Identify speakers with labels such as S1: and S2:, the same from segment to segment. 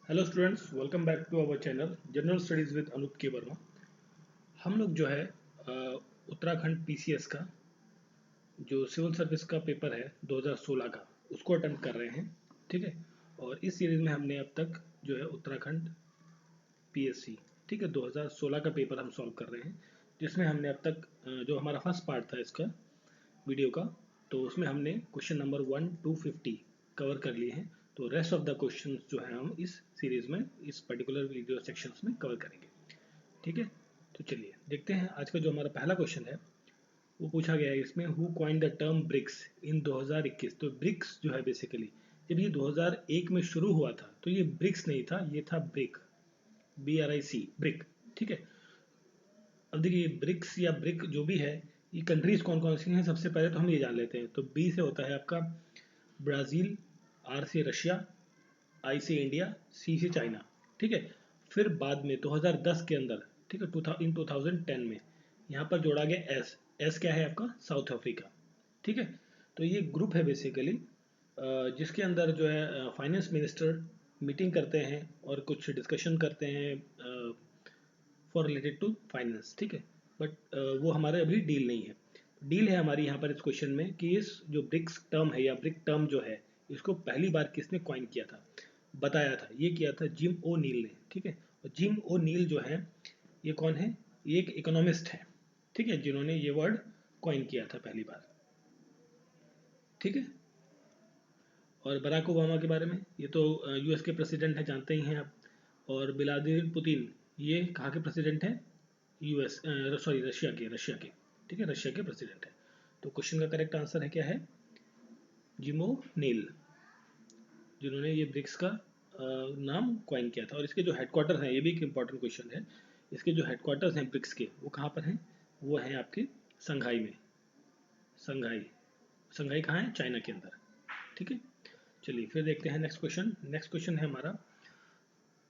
S1: Hello students, welcome back to our channel general studies with Anoop K Verma. हम लोग जो है उत्तराखंड पीसीएस का जो सिविल सर्विस का पेपर है 2016 का, उसको अटेम्प्ट कर रहे हैं। ठीक है। और इस सीरीज में हमने अब तक जो है उत्तराखंड पीएससी, ठीक है, 2016 का पेपर हम सॉल्व कर रहे हैं, जिसमें हमने अब तक जो हमारा फर्स्ट पार्ट था इसका वीडियो का, तो उसमें हमने क्वेश्चन नंबर 1 to 50 कवर कर लिए हैं। तो रेस्ट ऑफ द क्वेश्चंस जो है हम इस सीरीज में, इस पर्टिकुलर वीडियो सेक्शंस में कवर करेंगे। ठीक है। तो चलिए देखते हैं आज का जो हमारा पहला क्वेश्चन है। वो पूछा गया है इसमें, who coined the term BRICS इन 2021। तो ब्रिक्स जो है बेसिकली जब ये 2001 में शुरू हुआ था तो ये ब्रिक्स नहीं था, ये था ब्रिक, BRIC, ब्रिक। ठीक है। अब देखिए ब्रिक्स या ब्रिक जो भी है, ये कंट्रीज कौन कौन सी हैं सबसे पहले तो हम ये जान लेते हैं। तो बी से होता है आपका ब्राज़ील, आर से रशिया, आई से इंडिया, सी से चाइना। ठीक है। फिर बाद में 2010 के अंदर, ठीक है, 2010 में यहाँ पर जोड़ा गया एस। एस क्या है आपका? South Africa. ठीक है। तो ये ग्रुप है बेसिकली, जिसके अंदर जो है फाइनेंस मिनिस्टर मीटिंग करते हैं और कुछ डिस्कशन करते हैं फॉर रिलेटेड टू फाइनेंस। ठीक है। बट वो हमारे अभी डील नहीं है। डील है हमारी यहाँ पर इस क्वेश्चन में कि इस जो ब्रिक्स टर्म है या ब्रिक टर्म जो है, इसको पहली बार किसने कॉइन किया था, बताया था, ये किया था जिम ओ नील ने। ठीक है। और जिम ओ नील जो है, ये कौन है? ये एक इकोनॉमिस्ट है, ठीक है, जिन्होंने ये वर्ड कॉइन किया था पहली बार। ठीक है। और बराक ओबामा के बारे में, ये तो यूएस के प्रेसिडेंट हैं, जानते ही हैं आप। और व्लादिमीर पुतिन, ये कहाँ के प्रेसिडेंट हैं? यूएस, सॉरी, रशिया के। ठीक है, रशिया के प्रेसिडेंट है। तो क्वेश्चन का करेक्ट आंसर है क्या है? जिमो नील, जिन्होंने ये ब्रिक्स का नाम क्वाइन किया था। और इसके जो हेडक्वार्टर हैं, ये भी एक इंपॉर्टेंट क्वेश्चन है, इसके जो हेडक्वार्टर्स हैं ब्रिक्स के, वो कहाँ पर हैं? वो हैं आपके संघाई में। संघाई, संघाई कहाँ है? चाइना के अंदर। ठीक है। चलिए फिर देखते हैं नेक्स्ट क्वेश्चन। नेक्स्ट क्वेश्चन है हमारा,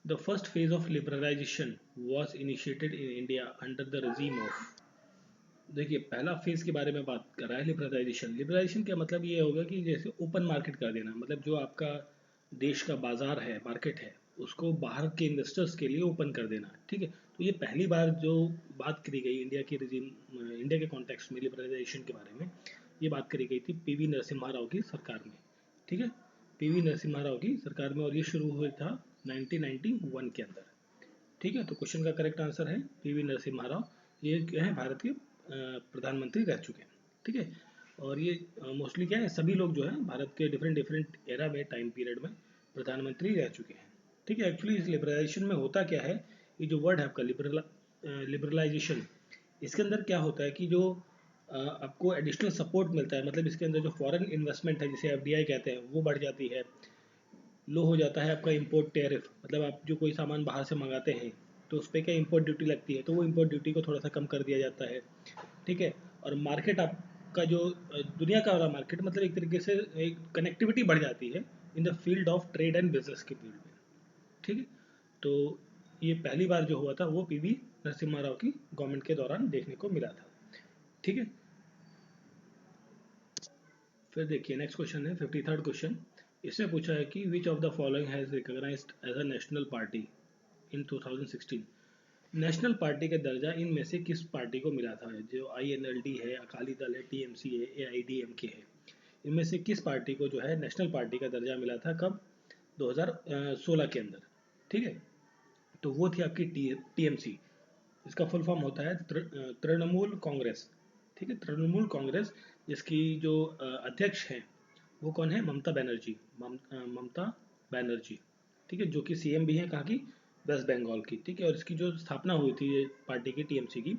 S1: the first phase of liberalisation was initiated in India under the regime of. देखिए पहला फेज के बारे में बात कर रहा है लिबरलाइजेशन। लिबरलाइजेशन का मतलब ये होगा कि जैसे ओपन मार्केट कर देना, मतलब जो आपका देश का बाजार है, मार्केट है, उसको बाहर के इन्वेस्टर्स के लिए ओपन कर देना। ठीक है। तो ये पहली बार जो बात करी गई इंडिया के रिजीम, इंडिया के कॉन्टेक्स्ट में लिबरलाइजेशन के बारे में ये बात करी गई थी पीवी नरसिम्हा राव की सरकार में। ठीक है। पीवी नरसिम्हा राव की सरकार में, और ये शुरू हुआ था 1991 के अंदर। ठीक है। तो क्वेश्चन का करेक्ट आंसर है पीवी नरसिम्हा राव। ये क्या है? भारत के प्रधानमंत्री रह चुके हैं। ठीक है। और ये मोस्टली क्या है, सभी लोग जो है भारत के डिफरेंट डिफरेंट एरा में, टाइम पीरियड में प्रधानमंत्री रह चुके हैं। ठीक है। एक्चुअली इस लिबरलाइजेशन में होता क्या है, ये जो वर्ड है आपका लिबरलाइजेशन, इसके अंदर क्या होता है कि जो आपको एडिशनल सपोर्ट मिलता है, मतलब इसके अंदर जो फॉरेन इन्वेस्टमेंट है, जिसे एफडीआई कहते हैं, वो बढ़ जाती है। लो हो जाता है आपका इंपोर्ट टैरिफ, मतलब आप जो कोई सामान बाहर से मंगाते हैं तो उस पर क्या इंपोर्ट ड्यूटी लगती है, तो वो इंपोर्ट ड्यूटी को थोड़ा सा कम कर दिया जाता है। ठीक है। और मार्केट आपका जो दुनिया का वाला मार्केट, मतलब एक तरीके से एक कनेक्टिविटी बढ़ जाती है in the field of trade and business के फील्ड में। ठीक है। तो ये पहली बार जो हुआ था वो पीवी नरसिम्हा राव की गवर्नमेंट के दौरान देखने को मिला था। ठीक है। फिर देखिए नेक्स्ट क्वेश्चन है 53rd क्वेश्चन। इसमें पूछा है कि which of the following has recognised as a national party in 2016। National party का दर्जा इनमें से किस पार्टी को मिला था? जो INLD है, अकाली दल है, TMC है, AIDMK है, इनमें से किस पार्टी को जो है नेशनल पार्टी का दर्जा मिला था? कब? 2016 के अंदर। ठीक है। तो वो थी आपकी TMC। इसका फुल फॉर्म होता है तृणमूल कांग्रेस। ठीक है, तृणमूल कांग्रेस, जिसकी जो अध्यक्ष हैं वो कौन है? ममता बनर्जी, ममता बनर्जी। ठीक है। जो कि CM भी हैं कहाँ की? वेस्ट बंगाल की। ठीक है। और इसकी जो स्थापना हुई थी ये पार्टी की, TMC की,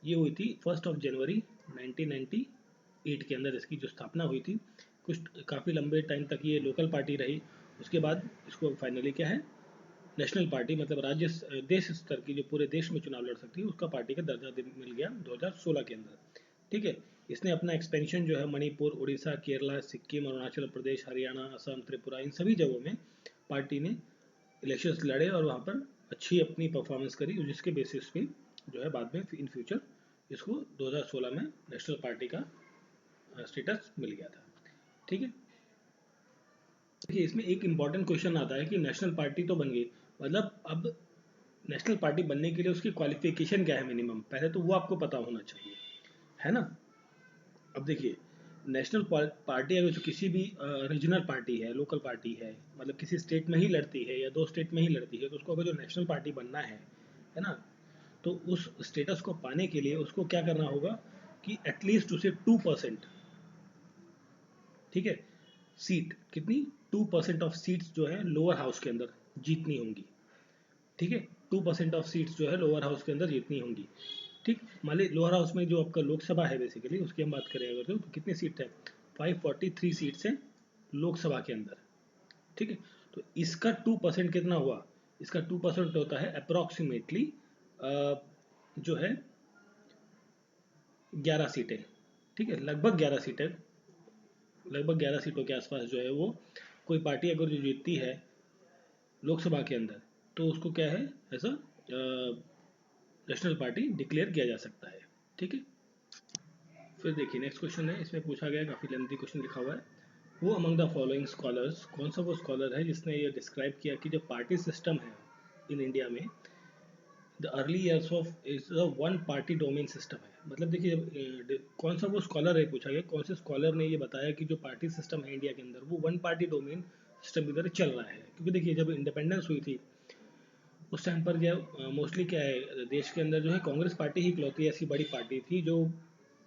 S1: ये हुई थी 1 जनवरी 1998 के अंदर इसकी जो स्थापना हुई थी। कुछ काफ़ी लंबे टाइम तक ये लोकल पार्टी रही। उसके बाद इसको फाइनली क्या है, नेशनल पार्टी, मतलब राज्य देश स्तर की, जो पूरे देश में चुनाव लड़ सकती है, उसका पार्टी का दर्जा मिल गया 2016 के अंदर। ठीक है। इसने अपना एक्सपेंशन जो है मणिपुर, उड़ीसा, केरला, सिक्किम, अरुणाचल प्रदेश, हरियाणा, असम, त्रिपुरा, इन सभी जगहों में पार्टी ने इलेक्शंस लड़े और वहाँ पर अच्छी अपनी परफॉर्मेंस करी, जिसके बेसिस पे जो है बाद में इन फ्यूचर इसको 2016 में नेशनल पार्टी का स्टेटस मिल गया था। ठीक है। देखिए इसमें एक इम्पॉर्टेंट क्वेश्चन आता है कि नेशनल पार्टी तो बन गई, मतलब अब नेशनल पार्टी बनने के लिए उसकी क्वालिफिकेशन क्या है मिनिमम, पहले तो वो आपको पता होना चाहिए, है ना। अब देखिए नेशनल पार्टी अगर जो किसी भी रीजनल पार्टी है, लोकल पार्टी है, मतलब किसी स्टेट में ही लड़ती है या दो स्टेट में ही लड़ती है, तो उसको अगर जो नेशनल पार्टी बनना है ना, तो उस स्टेटस को पाने के लिए उसको क्या करना होगा कि एटलीस्ट उसे 2%, ठीक है, सीट कितनी, 2% ऑफ सीट्स जो है लोअर हाउस के अंदर जीतनी होंगी, ठीक है, 2% ऑफ सीट्स जो है लोअर हाउस के अंदर जीतनी होंगी, ठीक। मान ली लोअर हाउस में जो आपका लोकसभा है बेसिकली उसकी हम बात करें अगर, तो कितनी सीट है, 543 सीट्स हैं लोकसभा के अंदर, ठीक है। तो इसका 2% कितना हुआ, इसका 2% होता है अप्रोक्सीमेटली जो है 11 सीटें, ठीक है, लगभग 11 सीटें, लगभग 11 सीटों के आसपास जो है वो कोई पार्टी अगर जो जीतती है लोकसभा के अंदर, तो उसको क्या है ऐसा नेशनल पार्टी डिक्लेयर किया जा सकता है, ठीक है। फिर देखिए नेक्स्ट क्वेश्चन है, इसमें पूछा गया काफ़ी लेंथी क्वेश्चन लिखा हुआ है, वो अमंग द फॉलोइंग स्कॉलर्स, कौन सा वो स्कॉलर है जिसने ये डिस्क्राइब किया कि जो पार्टी सिस्टम है इन इंडिया में, the early years of is a one party domain system है, मतलब देखिए कौन सा वो स्कॉलर है पूछा गया, कौन से स्कॉलर ने ये बताया कि जो पार्टी सिस्टम है इंडिया के अंदर वो वन पार्टी डोमेन सिस्टम की तरह चल रहा है, क्योंकि देखिए जब इंडिपेंडेंस हुई थी उस टाइम पर जो मोस्टली क्या है देश के अंदर जो है कांग्रेस पार्टी ही इकलौती ऐसी बड़ी पार्टी थी जो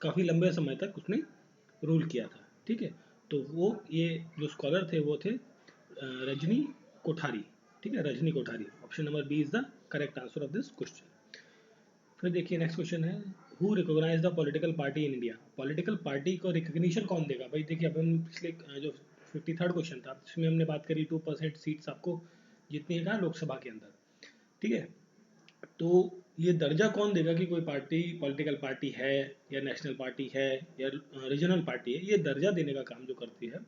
S1: काफ़ी लंबे समय तक उसने रूल किया था, ठीक है। तो वो ये जो स्कॉलर थे वो थे रजनी कोठारी, ठीक है, Rajni Kothari, option number B is the correct answer of this question. फिर देखिए नेक्स्ट क्वेश्चन है, who recognise the political party in India, political party को रिकग्निशन कौन देगा भाई, देखिए अपन पिछले जो 53rd क्वेश्चन था इसमें हमने बात करी 2% सीट्स आपको जितनी है लोकसभा के अंदर, ठीक है। तो ये दर्जा कौन देगा कि कोई पार्टी पॉलिटिकल पार्टी है या नेशनल पार्टी है या रीजनल पार्टी है, ये दर्जा देने का काम जो करती है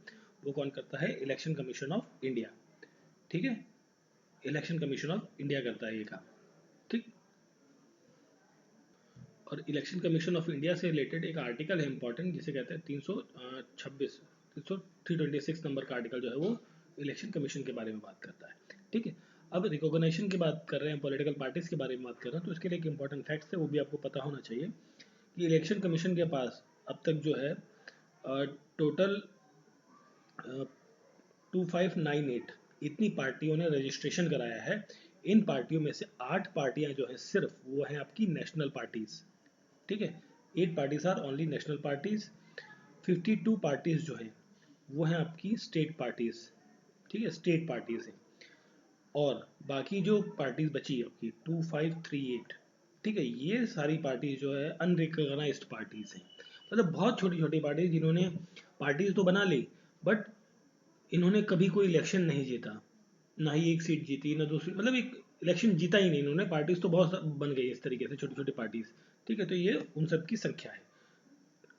S1: वो कौन करता है, इलेक्शन कमीशन ऑफ इंडिया, ठीक है, इलेक्शन कमीशन ऑफ इंडिया करता है ये काम, ठीक। और इलेक्शन कमीशन ऑफ इंडिया से रिलेटेड एक आर्टिकल है इंपॉर्टेंट जिसे कहते हैं 326 326 नंबर का आर्टिकल जो है वो इलेक्शन कमीशन के बारे में बात करता है, ठीक है। अब रिकॉग्निशन की बात कर रहे हैं, पॉलिटिकल पार्टीज के बारे में बात कर रहे हैं, तो इसके लिए एक इंपॉर्टेंट फैक्ट्स है वो भी आपको पता होना चाहिए कि इलेक्शन कमीशन के पास अब तक जो है टोटल 2598 इतनी पार्टियों ने रजिस्ट्रेशन कराया है, इन पार्टियों में से 8 पार्टियां जो है सिर्फ वो हैं आपकी नेशनल पार्टीज, ठीक है, 8 parties are only national parties, 52 parties जो है वो हैं आपकी स्टेट पार्टीज, ठीक है, स्टेट पार्टीज हैं, और बाकी जो पार्टीज बची आपकी 2538, ठीक है, ये सारी पार्टीज जो है अनरिकॉग्नाइज्ड पार्टीज हैं, मतलब बहुत छोटी छोटी पार्टीज जिन्होंने पार्टीज तो बना ली बट इन्होंने कभी कोई इलेक्शन नहीं जीता, ना ही एक सीट जीती ना दूसरी, मतलब एक इलेक्शन जीता ही नहीं इन्होंने, पार्टीज तो बहुत बन गई इस तरीके से छोटी छोटी पार्टीज, ठीक है, तो ये उन सब की संख्या है,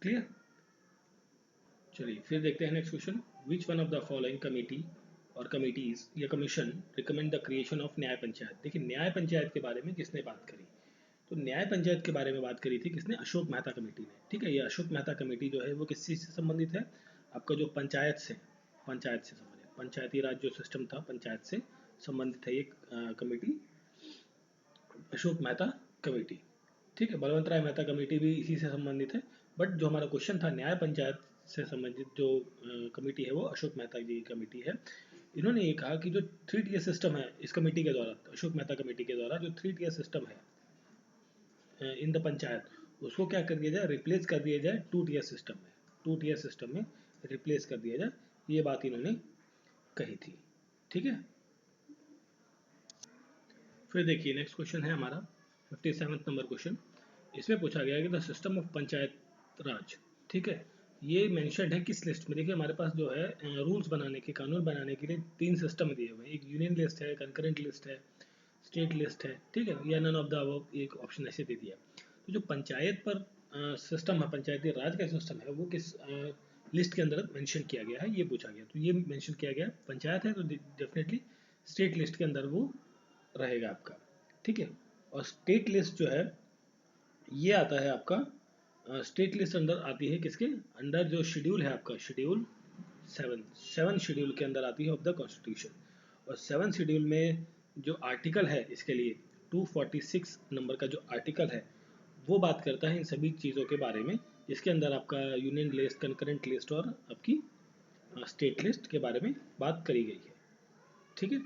S1: क्लियर। चलिए फिर देखते हैं next question, which one of the following committee और कमिटीज या commission recommend the creation of न्याय पंचायत, देखिए न्याय पंचायत के बारे में किसने बात करी, तो न्याय पंचायत के बारे में बात करी थी किसने, अशोक मेहता कमेटी ने, ठीक है। ये अशोक मेहता कमेटी जो है वो किस चीज़ से संबंधित है, आपका जो पंचायत से संबंधित, पंचायती राज जो सिस्टम था पंचायत से संबंधित है ये कमेटी, अशोक मेहता कमेटी, ठीक है। बलवंत राय मेहता कमेटी भी इसी से संबंधित है, बट जो हमारा क्वेश्चन था न्याय पंचायत से संबंधित जो कमेटी है वो अशोक मेहता जी की कमेटी है। इन्होंने ये कहा कि जो 3 tier सिस्टम है इस कमेटी के द्वारा, अशोक मेहता कमेटी के द्वारा जो 3 tier सिस्टम है इन द पंचायत, उसको क्या कर दिया जाए, रिप्लेस कर दिया जाए 2 tier सिस्टम में, 2 tier सिस्टम में रिप्लेस कर दिया जाए, ये बात इन्होंने कही थी, ठीक है। फिर देखिए नेक्स्ट क्वेश्चन है हमारा 57th नंबर क्वेश्चन, इसमें पूछा गया है कि द सिस्टम ऑफ पंचायत राज, ठीक है, ये मेंशनड है किस लिस्ट में, देखिए हमारे पास जो है रूल्स बनाने के, कानून बनाने के लिए 3 सिस्टम दिए हुए हैं, एक यूनियन लिस्ट है, कंकरेंट लिस्ट है, स्टेट लिस्ट है, ठीक है, या नन ऑफ द अबव एक ऑप्शन ऐसे दे दिया। तो जो पंचायत पर सिस्टम है, पंचायती राज का सिस्टम है वो किस लिस्ट के अंदर मेंशन किया गया है, ये पूछा गया, तो ये मेंशन किया गया पंचायत है तो डेफिनेटली स्टेट लिस्ट के अंदर वो रहेगा आपका, ठीक है। और स्टेट लिस्ट जो है ये आता है आपका, स्टेट लिस्ट अंदर आती है किसके अंडर, जो शेड्यूल है आपका शेड्यूल सेवन शेड्यूल के अंदर आती है ऑफ द कॉन्स्टिट्यूशन। और 7 शेड्यूल में जो आर्टिकल है इसके लिए 246 नंबर का जो आर्टिकल है वो बात करता है इन सभी चीज़ों के बारे में, जिसके अंदर आपका यूनियन लिस्ट, कंकरेंट लिस्ट और आपकी स्टेट लिस्ट के बारे में बात करी गई है। ठीक है,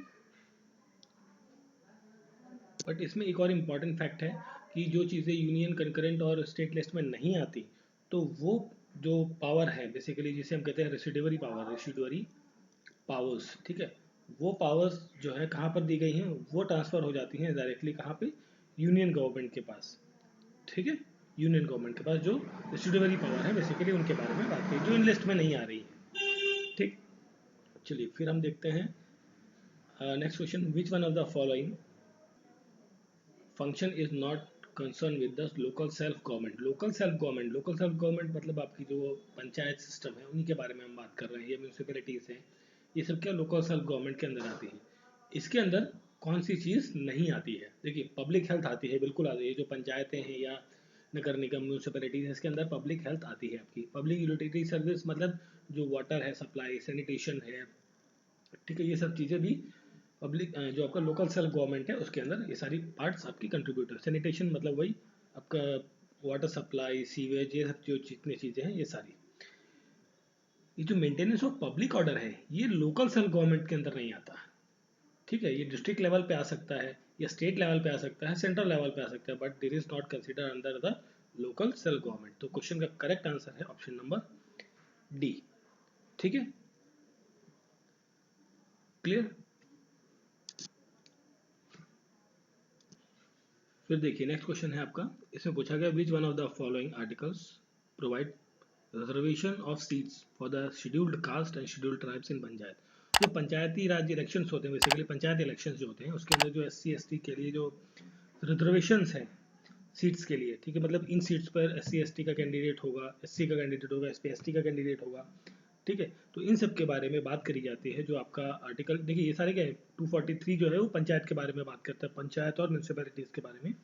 S1: बट इसमें एक और इम्पॉर्टेंट फैक्ट है कि जो चीज़ें यूनियन, कंकरेंट और स्टेट लिस्ट में नहीं आती, तो वो जो पावर है बेसिकली जिसे हम कहते हैं रेसिडुअरी पावर, रेसिडुअरी पावर्स, ठीक है, वो पावर्स जो है कहाँ पर दी गई हैं, वो ट्रांसफ़र हो जाती हैं डायरेक्टली कहाँ पे, यूनियन गवर्नमेंट के पास। ठीक है, यूनियन गवर्नमेंट के पास जो रेसिडुअरी पावर है बेसिकली उनके बारे में बात की जो इन लिस्ट में नहीं आ रही है। ठीक, चलिए फिर हम देखते हैं next question, which one of the following function is not concern with the local self government. Local self government मतलब आपकी जो पंचायत सिस्टम है उन्हीं के बारे में हम बात कर रहे हैं, ये म्यूनसिपैलिटीज़ हैं, ये सब क्या लोकल सेल्फ गवर्नमेंट के अंदर आती है। इसके अंदर कौन सी चीज़ नहीं आती है? देखिए पब्लिक हेल्थ आती है, बिल्कुल आती है, जो पंचायतें हैं या नगर निगम म्यूनसिपैलिटीज है इसके अंदर पब्लिक हेल्थ आती है आपकी। पब्लिक यूटिलिटी सर्विस मतलब जो वाटर है, सप्लाई, सैनिटेशन है, ठीक है, ये सब चीज़ें भी पब्लिक जो आपका लोकल सेल्फ गवर्नमेंट है उसके अंदर ये सारी पार्ट्स आपकी कंट्रीब्यूट है। सैनिटेशन मतलब वही आपका वाटर सप्लाई, सीवेज, ये सब जो जितनी चीज़ें हैं ये सारी। ये जो मेंटेनेंस ऑफ पब्लिक ऑर्डर है ये लोकल सेल्फ गवर्नमेंट के अंदर नहीं आता। ठीक है, ये डिस्ट्रिक्ट लेवल पे आ सकता है या स्टेट लेवल पे आ सकता है, सेंट्रल लेवल पे आ सकता है, but this is not consider under the local self government. तो क्वेश्चन का करेक्ट आंसर है ऑप्शन नंबर डी। ठीक है, क्लियर। फिर देखिए नेक्स्ट क्वेश्चन है आपका, इसमें पूछा गया विच one of the following articles provide reservation of seats for the scheduled caste and scheduled tribes in panchayat. जो पंचायती राज इलेक्शंस होते हैं बेसिकली पंचायत इलेक्शंस जो होते हैं उसके अंदर जो SC ST के लिए जो रिजर्वेशंस हैं सीट्स के लिए, ठीक है, मतलब इन सीट्स पर SC ST का कैंडिडेट होगा, SC का कैंडिडेट होगा, ST का कैंडिडेट होगा। ठीक है, तो इन सब के बारे में बात करी जाती है। जो आपका आर्टिकल देखिए ये सारे क्या है, 243 जो है वो पंचायत के बारे में बात करता है, पंचायत और म्यूनसिपैलिटीज के बारे में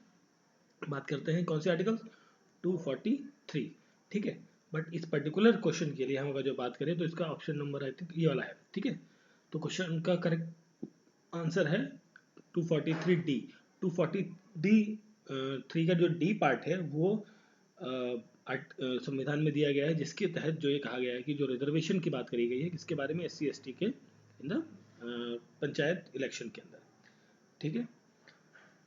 S1: बात करते हैं। कौन से आर्टिकल? 243। ठीक है, बट इस पर्टिकुलर क्वेश्चन के लिए हम अगर जो बात करें तो इसका ऑप्शन नंबर आई थिंक ये वाला है। ठीक है, तो क्वेश्चन का करेक्ट आंसर है 243D। 240D3 का जो डी पार्ट है वो संविधान में दिया गया है, जिसके तहत जो ये कहा गया है कि जो रिजर्वेशन की बात करी गई है किसके बारे में, SC ST के इन द पंचायत इलेक्शन के अंदर। ठीक है,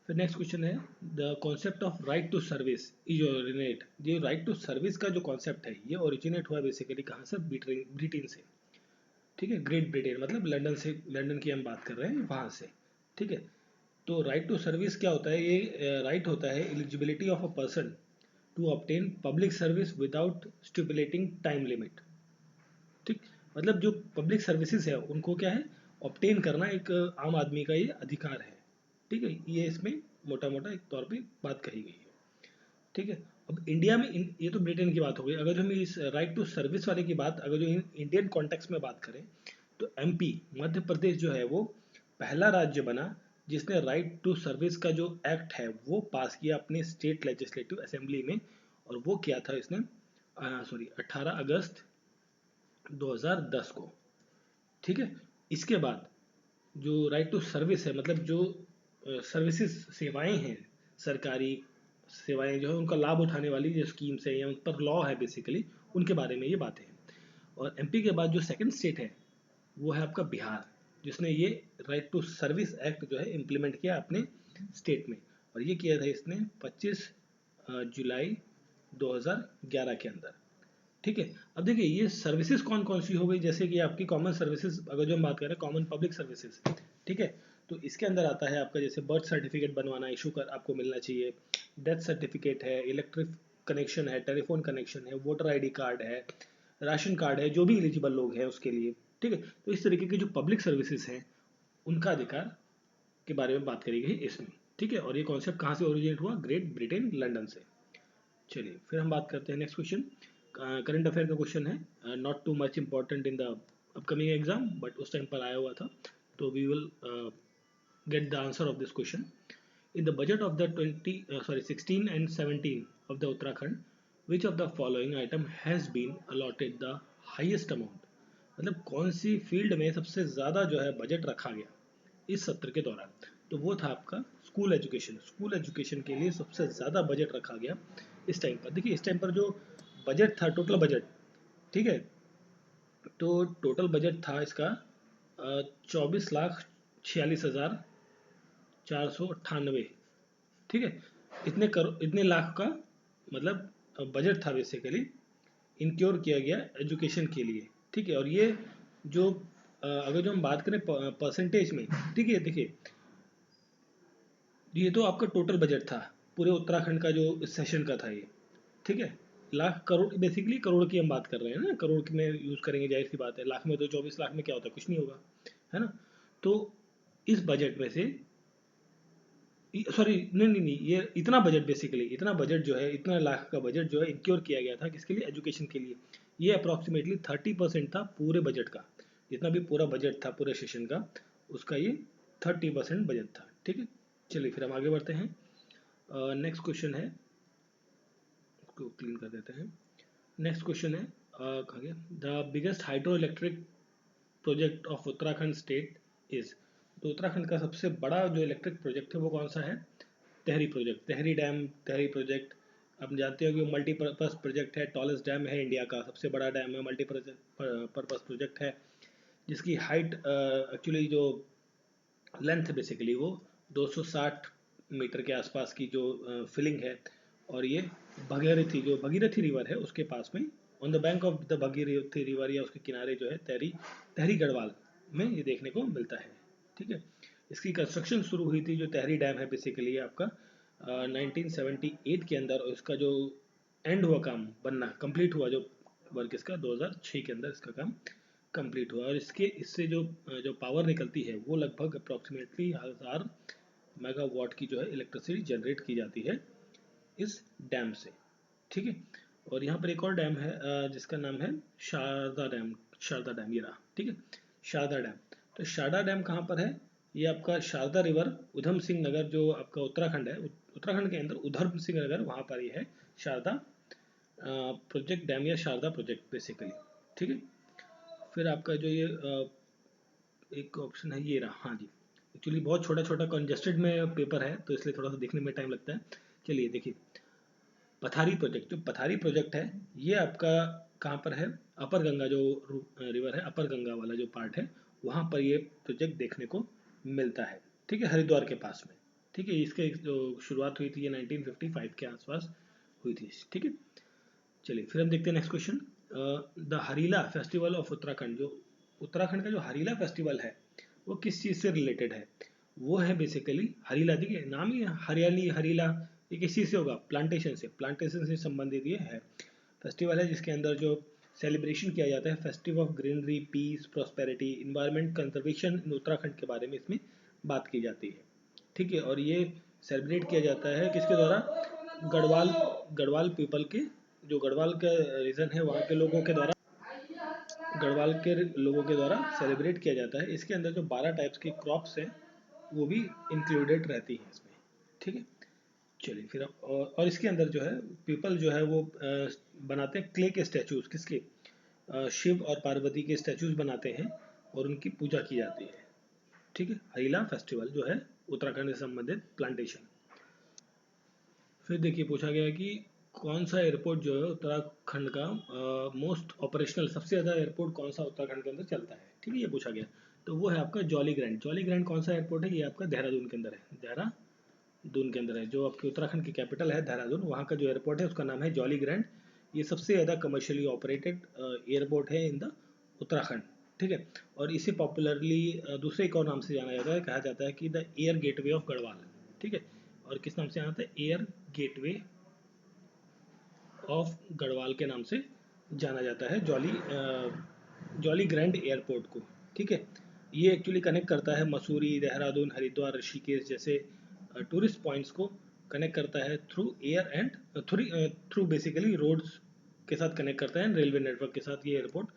S1: फिर नेक्स्ट क्वेश्चन है the concept of right to service is originate. ये राइट टू सर्विस का जो कॉन्सेप्ट है ये ओरिजिनेट हुआ बेसिकली कहाँ से, ब्रिटेन से। ठीक है, ग्रेट ब्रिटेन मतलब लंदन से, लंदन की हम बात कर रहे हैं वहाँ से। ठीक है, तो राइट टू सर्विस क्या होता है, ये राइट होता है eligibility of a person to obtain public service without stipulating time limit. ठीक, मतलब जो पब्लिक सर्विसेज है उनको क्या है, ऑब्टेन करना एक आम आदमी का ये अधिकार है। ठीक है, ये इसमें मोटा मोटा एक तौर पे बात कही गई है। ठीक है, अब इंडिया में ये तो ब्रिटेन की बात हो गई। अगर हम इस राइट टू सर्विस वाले की बात अगर जो इंडियन कॉन्टेक्स्ट में बात करें तो MP मध्य प्रदेश जो है वो पहला राज्य बना जिसने राइट टू सर्विस का जो एक्ट है वो पास किया अपने स्टेट लेजिस्लेटिव असेंबली में, और वो किया था इसने 18 अगस्त 2010 को। ठीक है, इसके बाद जो राइट टू सर्विस है मतलब जो सर्विसेज सेवाएं हैं, सरकारी सेवाएं जो है उनका लाभ उठाने वाली जो स्कीम्स है या उन पर लॉ है बेसिकली उनके बारे में ये बातें हैं। और MP के बाद जो सेकंड स्टेट है वो है आपका बिहार, जिसने ये राइट टू सर्विस एक्ट जो है इम्प्लीमेंट किया अपने स्टेट में, और ये किया था इसने 25 जुलाई 2011 के अंदर। ठीक है, अब देखिए ये सर्विसेज कौन कौन सी हो गई, जैसे कि आपकी कॉमन सर्विसेज अगर जो हम बात करें कॉमन पब्लिक सर्विसेज। ठीक है, तो इसके अंदर आता है आपका जैसे बर्थ सर्टिफिकेट बनवाना इशू कर आपको मिलना चाहिए, डेथ सर्टिफिकेट है, इलेक्ट्रिक कनेक्शन है, टेलीफोन कनेक्शन है, वोटर ID कार्ड है, राशन कार्ड है, जो भी एलिजिबल लोग हैं उसके लिए। ठीक है, तो इस तरीके की जो पब्लिक सर्विसेज हैं उनका अधिकार के बारे में बात करी गई इसमें। ठीक है, और ये कॉन्सेप्ट कहाँ से ओरिजिनेट हुआ, ग्रेट ब्रिटेन लंदन से। चलिए फिर हम बात करते हैं नेक्स्ट क्वेश्चन, करंट अफेयर का क्वेश्चन है, not too much important in the upcoming exam but उस टाइम पर आया हुआ था, तो we will get the answer of this question. In the budget of the 16 and 17 of the Uttarakhand, which of the following item has been allotted the highest amount? मतलब कौन सी field में सबसे ज़्यादा जो है बजट रखा गया इस सत्र के दौरान। तो वो था आपका स्कूल एजुकेशन। स्कूल एजुकेशन के लिए सबसे ज़्यादा बजट रखा गया इस टाइम पर। देखिए इस टाइम पर जो बजट था, टोटल बजट, ठीक है, तो टोटल बजट था इसका 24,46,498, ठीक है। इतने लाख का मतलब बजट था बेसिकली इंक्योर किया गया एजुकेशन के लिए, ठीक है। और ये जो अगर जो हम बात करें परसेंटेज में, ठीक है, देखिए ये तो आपका टोटल बजट था पूरे उत्तराखंड का जो इस सेशन का था ये, ठीक है। लाख करोड़, बेसिकली करोड़ की हम बात कर रहे हैं ना, करोड़ की में यूज़ करेंगे, जाहिर सी बात है। लाख में तो 24 लाख में क्या होता है, कुछ नहीं होगा, है ना। तो इस बजट में से, सॉरी नहीं नहीं नहीं, ये इतना बजट, बेसिकली इतना बजट जो है, इतना लाख का बजट जो है इंक्योर किया गया था किसके लिए, एजुकेशन के लिए। ये अप्रॉक्सीमेटली 30% था पूरे बजट का। जितना भी पूरा बजट था पूरे सेशन का, उसका ये 30% बजट था, ठीक है। चलिए फिर हम आगे बढ़ते हैं। नेक्स्ट क्वेश्चन है, इसको क्लीन कर देते हैं। नेक्स्ट क्वेश्चन है, कहाँ गया, the biggest hydro electric project of Uttarakhand state is. तो उत्तराखंड का सबसे बड़ा जो इलेक्ट्रिक प्रोजेक्ट है वो कौन सा है, Tehri project, Tehri dam, Tehri project. आप जानते हो कि मल्टीपर्पज़ प्रोजेक्ट है, टॉलेस्ट डैम है इंडिया का, सबसे बड़ा डैम है, मल्टीपर्पज़ प्रोजेक्ट है, जिसकी हाइट एक्चुअली जो लेंथ है बेसिकली वो 260 मीटर के आसपास की जो फिलिंग है। और ये भगीरथी, जो भगीरथी रिवर है उसके पास में, on the bank of the Bhagirathi river, या उसके किनारे जो है तहरी, तहरी गढ़वाल में ये देखने को मिलता है, ठीक है। इसकी कंस्ट्रक्शन शुरू हुई थी, जो तहरी डैम है बेसिकली आपका 1978 के अंदर, और इसका जो एंड हुआ काम बनना, कंप्लीट हुआ जो वर्क इसका 2006 के अंदर इसका काम कंप्लीट हुआ। और इससे जो जो पावर निकलती है वो लगभग अप्रॉक्सीमेटली 1000 मेगावाट की जो है इलेक्ट्रिसिटी जनरेट की जाती है इस डैम से, ठीक है। और यहाँ पर एक और डैम है जिसका नाम है शारदा डैम। शारदा डैम ये रहा, ठीक है, शारदा डैम। तो शारदा डैम कहाँ पर है, ये आपका शारदा रिवर, उधम सिंह नगर, जो आपका उत्तराखंड है, उत्तराखंड के अंदर उधम सिंह नगर, वहाँ पर ये है शारदा प्रोजेक्ट डैम, या शारदा प्रोजेक्ट बेसिकली, ठीक है। फिर आपका जो ये एक ऑप्शन है ये रहा, हाँ जी। एक्चुअली बहुत छोटा छोटा कंजेस्टेड में पेपर है, तो इसलिए थोड़ा सा देखने में टाइम लगता है। चलिए देखिए, पथारी प्रोजेक्ट, जो पथारी प्रोजेक्ट है ये आपका कहाँ पर है, अपर गंगा जो रिवर है, अपर गंगा वाला जो पार्ट है, वहाँ पर ये प्रोजेक्ट देखने को मिलता है, ठीक है, हरिद्वार के पास में, ठीक है। इसके जो शुरुआत हुई थी ये 1955 के आसपास हुई थी, ठीक है। चलिए फिर हम देखते हैं next question. The Harela festival of Uttarakhand, जो उत्तराखंड का जो हरीला फेस्टिवल है वो किस चीज़ से रिलेटेड है, वो है बेसिकली हरीला। देखिए नाम ही है, हरियाली, हरीला, ये किस चीज़ से होगा, प्लांटेशन से, प्लांटेशन से संबंधित ये है फेस्टिवल है, जिसके अंदर जो सेलिब्रेशन किया जाता है, festive of greenery, peace, prosperity, environment conservation in Uttarakhand के बारे में इसमें बात की जाती है, ठीक है। और ये सेलिब्रेट किया जाता है किसके द्वारा, गढ़वाल, गढ़वाल पीपल के, जो गढ़वाल का रीजन है वहाँ के लोगों के द्वारा, गढ़वाल के लोगों के द्वारा सेलिब्रेट किया जाता है। इसके अंदर जो 12 टाइप्स की क्रॉप्स हैं वो भी इंक्लूडेड रहती हैं इसमें, ठीक है। चलिए फिर और इसके अंदर जो है पीपल जो है वो बनाते हैं क्ले के स्टैचूज, किसके, शिव और पार्वती के स्टैचूज बनाते हैं और उनकी पूजा की जाती है, ठीक है। हरीला फेस्टिवल जो है उत्तराखंड से संबंधित प्लांटेशन। फिर देखिए पूछा गया है कि कौन सा एयरपोर्ट जो है उत्तराखंड का मोस्ट ऑपरेशनल, सबसे ज़्यादा एयरपोर्ट कौन सा उत्तराखंड के अंदर चलता है, ठीक है, ये पूछा गया। तो वो है आपका जॉली ग्रैंड। जॉली ग्रैंड कौन सा एयरपोर्ट है, ये आपका देहरादून के अंदर है, देहरादून के अंदर है, जो आपके उत्तराखंड की कैपिटल है देहरादून, वहाँ का जो एयरपोर्ट है उसका नाम है जॉली ग्रैंड। ये सबसे ज़्यादा कमर्शियली ऑपरेटेड एयरपोर्ट है इन द उत्तराखंड, ठीक है। और इसे पॉपुलरली दूसरे एक और नाम से जाना जाता है, कहा जाता है कि the air gateway of Garhwal, ठीक है। और किस नाम से जाना था, एयर गेटवे ऑफ गढ़वाल के नाम से जाना जाता है जॉली ग्रैंड एयरपोर्ट को, ठीक है। ये एक्चुअली कनेक्ट करता है मसूरी, देहरादून, हरिद्वार, ऋषिकेश जैसे टूरिस्ट पॉइंट्स को कनेक्ट करता है through air and through basically roads के साथ कनेक्ट करता है, रेलवे नेटवर्क के साथ ये एयरपोर्ट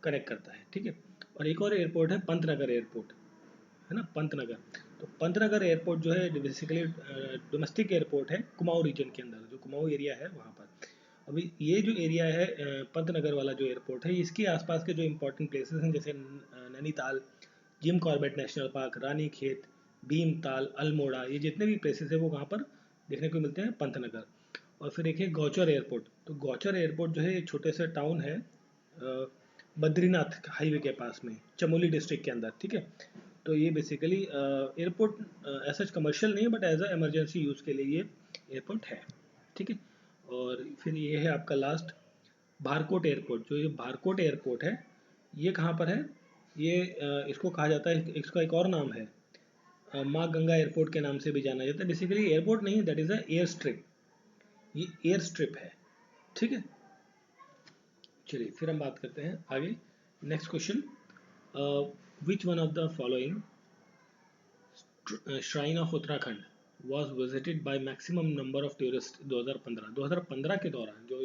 S1: कनेक्ट करता है, ठीक है। और एक और एयरपोर्ट है पंतनगर एयरपोर्ट, है ना, पंतनगर। तो पंतनगर एयरपोर्ट जो है बेसिकली डोमेस्टिक एयरपोर्ट है कुमाऊं रीजन के अंदर, जो कुमाऊं एरिया है वहाँ पर। अभी ये जो एरिया है पंतनगर वाला जो एयरपोर्ट है, इसके आसपास के जो इम्पोर्टेंट प्लेसेस हैं जैसे Nainital, Jim Corbett national park, Ranikhet, Bhimtal, Almora, ये जितने भी प्लेसेस है वो कहाँ पर देखने को मिलते हैं, पंतनगर। और फिर एक है गौचर एयरपोर्ट। तो गौचर एयरपोर्ट जो है एक छोटे से टाउन है बद्रीनाथ हाईवे के पास में, चमोली डिस्ट्रिक्ट के अंदर, ठीक है। तो ये बेसिकली एयरपोर्ट ऐसा कमर्शियल नहीं है, but as a emergency use के लिए ये एयरपोर्ट है, ठीक है। और फिर ये है आपका लास्ट भारकोट एयरपोर्ट। जो ये भारकोट एयरपोर्ट है, ये कहाँ पर है, ये इसको कहा जाता है, इसका एक और नाम है, माँ गंगा एयरपोर्ट के नाम से भी जाना जाता है। बेसिकली एयरपोर्ट नहीं, that is a air strip, ये एयर स्ट्रिप है, ठीक है। चलिए फिर हम बात करते हैं आगे। Next question, which one of the following shrine of Uttarakhand was visited by maximum number of tourists 2015 के दौरान, जो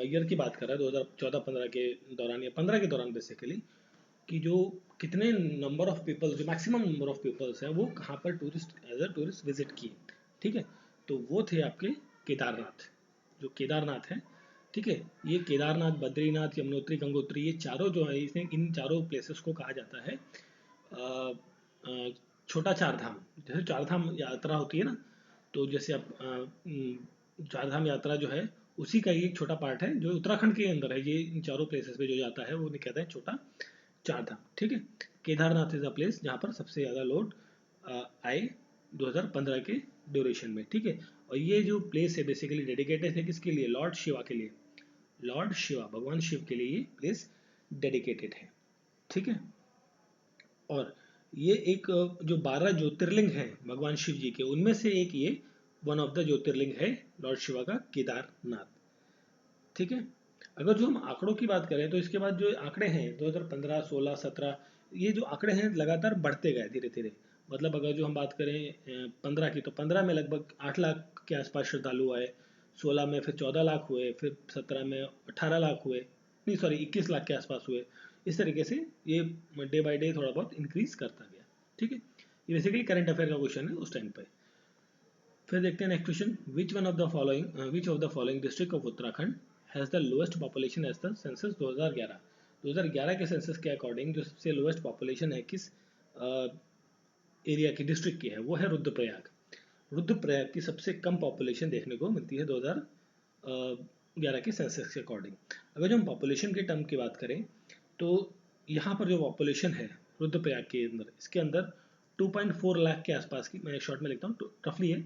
S1: ईयर की बात कर रहा है 2014-15 के दौरान या 15 के दौरान बेसिकली, कि जो कितने नंबर ऑफ पीपल्स, जो मैक्सिमम नंबर ऑफ पीपल्स हैं वो कहाँ पर tourist as a tourist visit किए, ठीक है। तो वो थे आपके केदारनाथ, जो केदारनाथ है, ठीक है। ये केदारनाथ, बद्रीनाथ, यमुनोत्री, गंगोत्री, ये चारों जो है, इसमें इन चारों प्लेसेस को कहा जाता है छोटा चार धाम। जैसे चार धाम यात्रा होती है ना, तो जैसे आप चार धाम यात्रा जो है उसी का ही एक छोटा पार्ट है जो उत्तराखंड के अंदर है। ये इन चारों प्लेसेस पे जो जाता है वो नहीं कहते हैं छोटा चार धाम, ठीक है। केदारनाथ इज अ प्लेस जहाँ पर सबसे ज़्यादा लोग आए 2015 के ड्यूरेशन में, ठीक है। और ये जो प्लेस है बेसिकली डेडिकेटेड है किसके लिए, लॉर्ड शिवा के लिए। लॉर्ड शिवा, भगवान शिव के लिए ये प्लेस डेडिकेटेड है, ठीक है। और ये एक जो 12 ज्योतिर्लिंग हैं भगवान शिव जी के, उनमें से एक ये वन ऑफ द ज्योतिर्लिंग है लॉर्ड शिवा का केदारनाथ, ठीक है। अगर जो हम आंकड़ों की बात करें तो इसके बाद जो आंकड़े हैं 2015, 16, 17, ये जो आंकड़े हैं लगातार बढ़ते गए धीरे धीरे। मतलब अगर जो हम बात करें 15 की, तो 15 में लगभग 8 लाख के आसपास श्रद्धालु आए, 16 में फिर 14 लाख हुए, फिर 17 में 18 लाख हुए, नहीं सॉरी 21 लाख के आसपास हुए। इस तरीके से ये डे बाय डे थोड़ा बहुत इंक्रीज करता गया, ठीक है। ये बेसिकली करंट अफेयर का क्वेश्चन है उस टाइम पे। फिर देखते हैं next question, which of the following district of Uttarakhand has the lowest population as the census 2011। 2011 के सेंसस के अकॉर्डिंग जो सबसे लोएस्ट पॉपुलेशन है किस एरिया की, डिस्ट्रिक्ट की है, वो है रुद्रप्रयाग। रुद्रप्रयाग की सबसे कम पॉपुलेशन देखने को मिलती है 2011 के सेंसस के अकॉर्डिंग। अगर जो हम पॉपुलेशन के टर्म की बात करें तो यहाँ पर जो पॉपुलेशन है रुद्रप्रयाग के अंदर, इसके अंदर 2.4 लाख के आसपास की, मैं शॉर्ट में लिखता हूँ रफली है।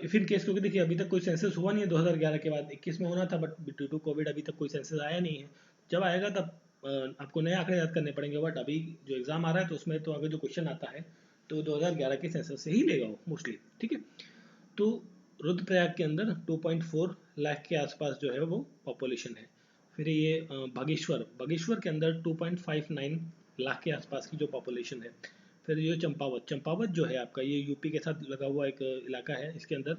S1: इफ इन केस, क्योंकि देखिए अभी तक कोई सेंसस हुआ नहीं है, 2011 के बाद 21 में होना था, बट ड्यू टू कोविड अभी तक कोई सेंसस आया नहीं है। जब आएगा तब आपको नए आंकड़े याद करने पड़ेंगे, बट अभी जो एग्जाम आ रहा है तो उसमें तो अगर जो क्वेश्चन आता है तो 2011 के सेंसस से ही लेगा वो मोस्टली, ठीक है। तो रुद्रप्रयाग के अंदर 2.4 लाख के आसपास जो है वो पॉपुलेशन है। फिर ये बागेश्वर के अंदर 2.59 लाख के आसपास की जो पॉपुलेशन है। फिर ये चंपावत जो है आपका, ये यूपी के साथ लगा हुआ एक इलाका है, इसके अंदर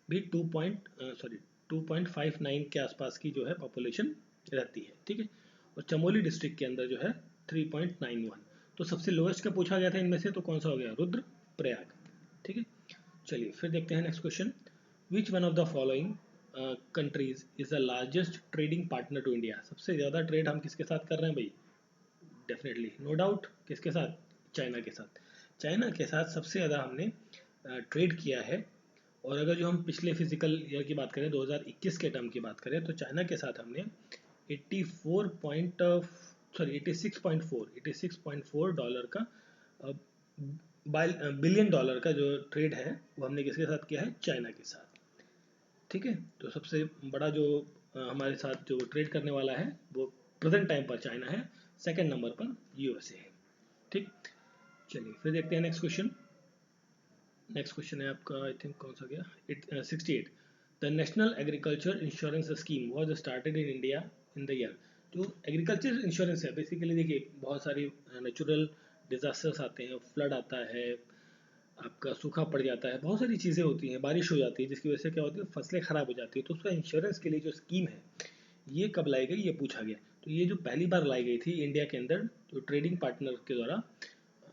S1: भी 2.59 के आसपास की जो है पॉपुलेशन रहती है, ठीक है। और चमोली डिस्ट्रिक्ट के अंदर जो है 3.91। तो सबसे लोएस्ट का पूछा गया था इनमें से, तो कौन सा हो गया, रुद्रप्रयाग, ठीक है। चलिए फिर देखते हैं next question, which one of the following countries is the largest trading partner to India. सबसे ज़्यादा ट्रेड हम किसके साथ कर रहे हैं भाई, डेफिनेटली नो डाउट किसके साथ, चाइना के साथ। चाइना के साथ सबसे ज़्यादा हमने ट्रेड किया है। और अगर जो हम पिछले फिजिकल ईयर की बात करें 2021 के टर्म की बात करें तो चाइना के साथ हमने 86.4 डॉलर का बिलियन डॉलर का जो ट्रेड है वो हमने किसके साथ किया है, चाइना के साथ, ठीक है। तो सबसे बड़ा जो हमारे साथ जो ट्रेड करने वाला है वो प्रेजेंट टाइम पर चाइना है, सेकंड नंबर पर यूएसए है, ठीक। चलिए फिर देखते हैं नेक्स्ट क्वेश्चन। नेक्स्ट क्वेश्चन है आपका, आई थिंक कौन सा गया, 68, the national agriculture insurance scheme was started in India in the year. जो एग्रीकल्चर इंश्योरेंस है बेसिकली, देखिए बहुत सारी नेचुरल डिजास्टर्स आते हैं, फ्लड आता है, आपका सूखा पड़ जाता है, बहुत सारी चीज़ें होती हैं, बारिश हो जाती है जिसकी वजह से क्या होती है, फसलें खराब हो जाती है। तो उसका इंश्योरेंस के लिए जो स्कीम है ये कब लाई गई, ये पूछा गया। तो ये जो पहली बार लाई गई थी इंडिया के अंदर, तो ट्रेडिंग पार्टनर के द्वारा,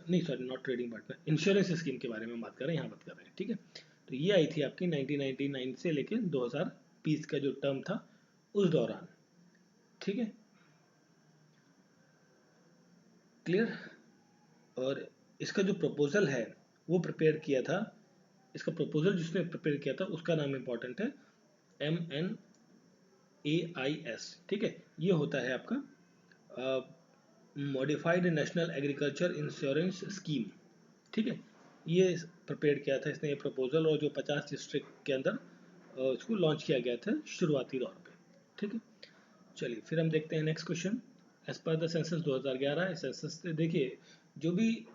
S1: नहीं sorry not trading partner, insurance scheme के बारे में बात कर रहे हैं, यहाँ बात कर रहे हैं, ठीक है। तो ये आई थी आपकी 1999 से लेकर 2000 पीस का जो टर्म था उस दौरान। ठीक है, क्लियर। और इसका जो प्रपोजल है वो प्रिपेयर किया था, इसका प्रपोजल जिसने प्रिपेयर किया था उसका नाम इंपॉर्टेंट है MNAIS। ठीक है, ये होता है आपका modified national agriculture insurance scheme. ठीक है, ये प्रिपेयर किया था इसने ये प्रपोजल, और जो 50 डिस्ट्रिक्ट के अंदर इसको लॉन्च किया गया था शुरुआती दौर पे। ठीक है, चलिए फिर हम देखते हैं next question. As per the census 2011, census देखिए जो भी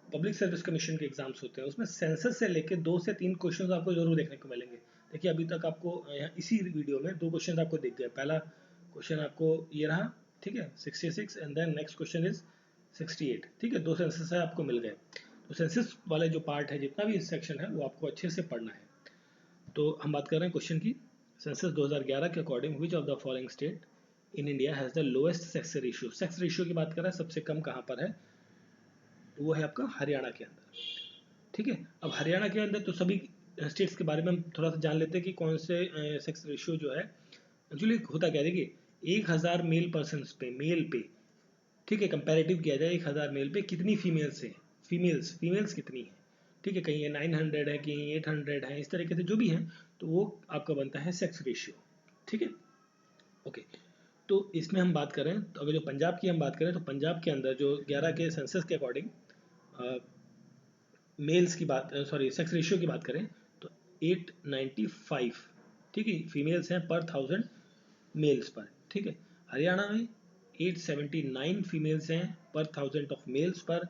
S1: पब्लिक सर्विस कमीशन के एग्जाम्स होते हैं उसमें सेंसस से लेके 2 से 3 क्वेश्चन आपको जरूर देखने को मिलेंगे। देखिए अभी तक आपको इसी वीडियो में 2 क्वेश्चन आपको दिख गए। पहला क्वेश्चन आपको ये रहा, ठीक है, 66, and then next question is 68। ठीक है, 2 सेंसस है आपको मिल गए। तो सेंसस वाले जो पार्ट है, जितना भी सेक्शन है वो आपको अच्छे से पढ़ना है। तो हम बात कर रहे हैं क्वेश्चन की। सेंसस 2011 के according which of the following state in India has the lowest sex ratio. Sex ratio की बात कर रहा है, सबसे कम कहाँ पर है, तो वो है आपका हरियाणा के अंदर। ठीक है, अब हरियाणा के अंदर तो सभी स्टेट्स के बारे में हम थोड़ा सा जान लेते हैं कि कौन से सेक्स रेशियो जो है एक्चुअली होता क्या है। देखिए 1000 मेल पर्सन पे, मेल पे, ठीक है, कंपैरेटिव किया जाए 1000 मेल पे कितनी फीमेल्स हैं, फीमेल्स कितनी है। ठीक है, कहीं ये 900 है, कहीं 800 है, इस तरीके से जो भी है, तो वो आपका बनता है सेक्स रेशियो। ठीक है, ओके। तो इसमें हम बात करें तो अगर जो पंजाब की हम बात करें तो पंजाब के अंदर जो 11 के सेंसस के अकॉर्डिंग मेल्स की बात, सॉरी सेक्स रेशियो की बात करें तो 895, ठीक है, फीमेल्स हैं पर 1000 मेल्स पर। ठीक है, हरियाणा में 879 फीमेल्स हैं पर 1000 ऑफ मेल्स पर।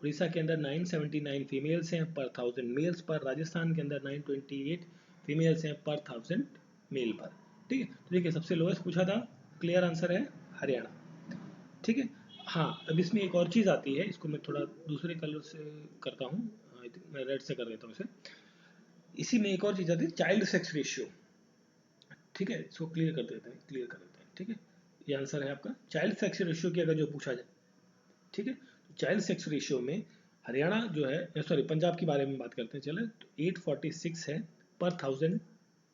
S1: उड़ीसा के अंदर 979 फीमेल्स हैं पर 1000 मेल्स पर। राजस्थान के अंदर 928 फीमेल्स हैं पर 1000 मेल पर। ठीक है, तो देखिए सबसे लोएस्ट पूछा था, क्लियर आंसर है हरियाणा। ठीक है, हाँ अब इसमें एक और चीज़ आती है, इसको मैं थोड़ा दूसरे कलर से करता हूँ, आई थिंक मैं रेड से कर देता हूँ इसे। इसी में एक और चीज़ आती है चाइल्ड सेक्स रेशियो। ठीक है, इसको क्लियर कर देते हैं, क्लियर कर देते हैं। ठीक है, ये आंसर है आपका चाइल्ड सेक्स रेशियो की अगर जो पूछा जाए। ठीक है, तो चाइल्ड सेक्स रेशियो में हरियाणा जो है, सॉरी पंजाब के बारे में बात करते हैं चले, तो 846 है पर 1000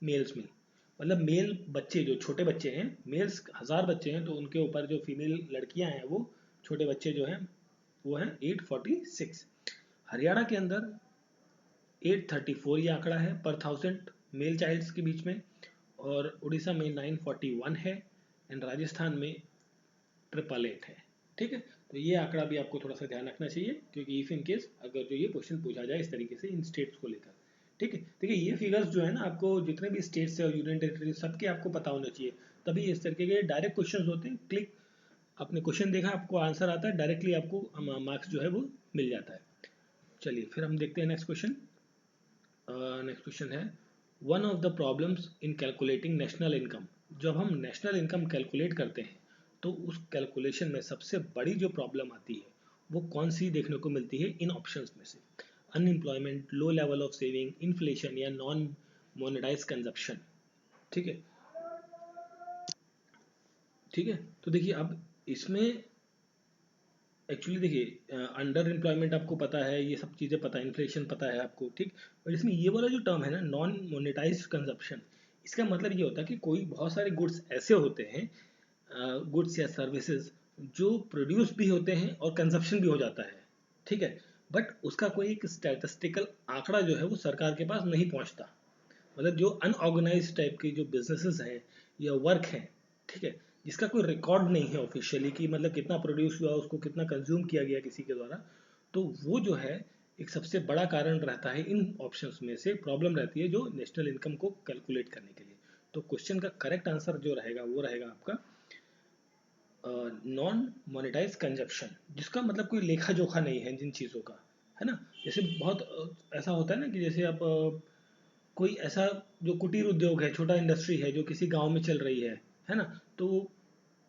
S1: मेल्स में। मतलब मेल बच्चे जो छोटे बच्चे हैं, मेल्स 1000 बच्चे हैं तो उनके ऊपर जो फीमेल लड़कियां हैं वो छोटे बच्चे जो हैं वो हैं 846। हरियाणा के अंदर 834 ये आंकड़ा है पर 1000 मेल चाइल्ड्स के बीच में, और उड़ीसा में 941 है, एंड राजस्थान में 888 है। ठीक है, तो ये आंकड़ा भी आपको थोड़ा सा ध्यान रखना चाहिए, क्योंकि इफ इन केस अगर जो ये क्वेश्चन पूछा जाए इस तरीके से इन स्टेट्स को लेकर। ठीक है, देखिए ये फिगर्स जो है ना आपको जितने भी स्टेट्स है और यूनियन टेरिटरी सबके आपको पता होना चाहिए, तभी इस तरीके के डायरेक्ट क्वेश्चन होते हैं। क्लिक, आपने क्वेश्चन देखा, आपको आंसर आता है, डायरेक्टली आपको मार्क्स जो है वो मिल जाता है। चलिए फिर हम देखते हैं नेक्स्ट क्वेश्चन। नेक्स्ट क्वेश्चन है one of the problems in calculating national income. जब हम नेशनल इनकम कैलकुलेट करते हैं तो उस कैलकुलेशन में सबसे बड़ी जो प्रॉब्लम आती है वो कौन सी देखने को मिलती है इन ऑप्शंस में से? Unemployment, low level of saving, inflation या नॉन मोनेटाइज कंजप्शन। ठीक है, ठीक है, तो देखिए अब इसमें एक्चुअली देखिए अंडर एम्प्लॉयमेंट आपको पता है, ये सब चीज़ें पता है, इन्फ्लेशन पता है आपको, ठीक। और इसमें ये वाला जो टर्म है ना नॉन मोनेटाइज कंजप्शन, इसका मतलब ये होता है कि कोई बहुत सारे गुड्स ऐसे होते हैं, गुड्स या सर्विसेज जो प्रोड्यूस भी होते हैं और कंजप्शन भी हो जाता है। ठीक है, बट उसका कोई एक स्टैटिस्टिकल आंकड़ा जो है वो सरकार के पास नहीं पहुंचता। मतलब जो अनऑर्गेनाइज टाइप की जो बिजनेसेस हैं या वर्क हैं, ठीक है, जिसका कोई रिकॉर्ड नहीं है ऑफिशियली कि मतलब कितना प्रोड्यूस हुआ, उसको कितना कंज्यूम किया गया किसी के द्वारा, तो वो जो है एक सबसे बड़ा कारण रहता है, इन ऑप्शंस में से प्रॉब्लम रहती है जो नेशनल इनकम को कैलकुलेट करने के लिए। तो क्वेश्चन का करेक्ट आंसर जो रहेगा वो रहेगा आपका नॉन मोनेटाइज कंजप्शन, जिसका मतलब कोई लेखा जोखा नहीं है जिन चीज़ों का, है ना। जैसे बहुत ऐसा होता है ना कि जैसे आप कोई ऐसा जो कुटीर उद्योग है, छोटा इंडस्ट्री है जो किसी गांव में चल रही है ना, तो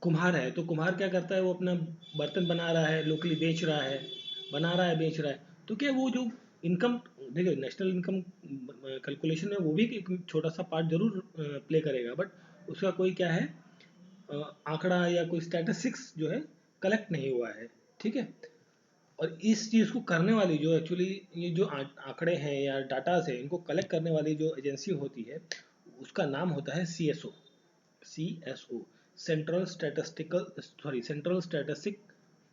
S1: कुम्हार है, तो कुम्हार क्या करता है, वो अपना बर्तन बना रहा है, लोकली बेच रहा है, बना रहा है बेच रहा है, तो क्या वो जो इनकम, देखिए नेशनल इनकम कैलकुलेशन में वो भी एक छोटा सा पार्ट जरूर प्ले करेगा, बट उसका कोई क्या है आंकड़ा या कोई स्टैटिस्टिक्स जो है कलेक्ट नहीं हुआ है। ठीक है, और इस चीज़ को करने वाली जो एक्चुअली ये जो आंकड़े हैं या डाटाज है इनको कलेक्ट करने वाली जो एजेंसी होती है उसका नाम होता है CSO। CSO central statistic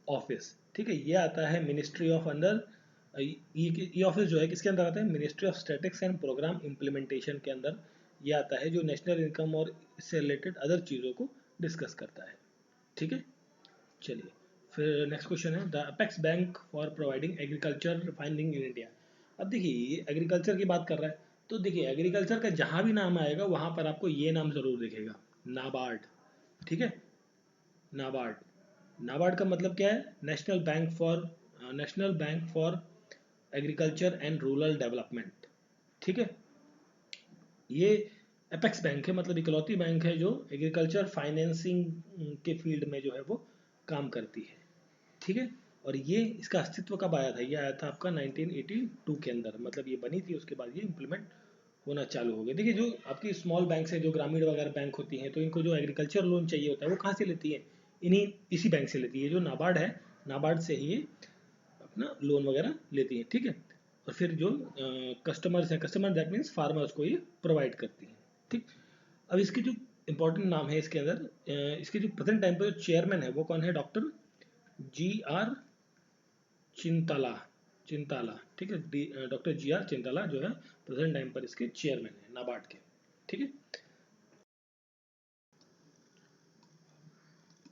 S1: office. ठीक है, ये आता है मिनिस्ट्री ऑफ अंदर। ये ऑफिस जो है किसके अंदर आता है? Ministry of statics and programme implementation के अंदर ये आता है, जो नेशनल इनकम और इससे रिलेटेड अदर चीज़ों को डिस्कस करता है। ठीक है, चलिए फिर नेक्स्ट क्वेश्चन है, the apex bank for providing agriculture financing in India. अब देखिए ये एग्रीकल्चर की बात कर रहा है, तो देखिए एग्रीकल्चर का जहाँ भी नाम आएगा वहाँ पर आपको ये नाम ज़रूर दिखेगा, नाबार्ड। ठीक है, नाबार्ड। नाबार्ड का मतलब क्या है? National bank for agriculture and rural development. ठीक है, ये एपेक्स बैंक है, मतलब इकलौती बैंक है जो एग्रीकल्चर फाइनेंसिंग के फील्ड में जो है वो काम करती है। ठीक है, और ये इसका अस्तित्व कब आया था? ये आया था आपका 1982 के अंदर, मतलब ये बनी थी, उसके बाद ये इम्प्लीमेंट होना चालू हो गया। देखिए जो आपकी स्मॉल बैंक है, जो ग्रामीण वगैरह बैंक होती हैं, तो इनको जो एग्रीकल्चर लोन चाहिए होता है वो कहाँ से लेती है? इसी बैंक से लेती है, जो नाबार्ड है, नाबार्ड से ही ये अपना लोन वगैरह लेती है। ठीक है, और फिर जो कस्टमर्स हैं, कस्टमर दैट मीन्स फार्मर्स को ये प्रोवाइड करती हैं। ठीक, अब इसके जो इंपॉर्टेंट नाम है इसके अंदर, इसके जो प्रेजेंट टाइम पर जो चेयरमैन है वो कौन है? Doctor GR Chintala. चिंताला, ठीक है, डॉक्टर GR चिंताला जो है प्रेजेंट टाइम पर इसके चेयरमैन है नाबार्ड के। ठीक है,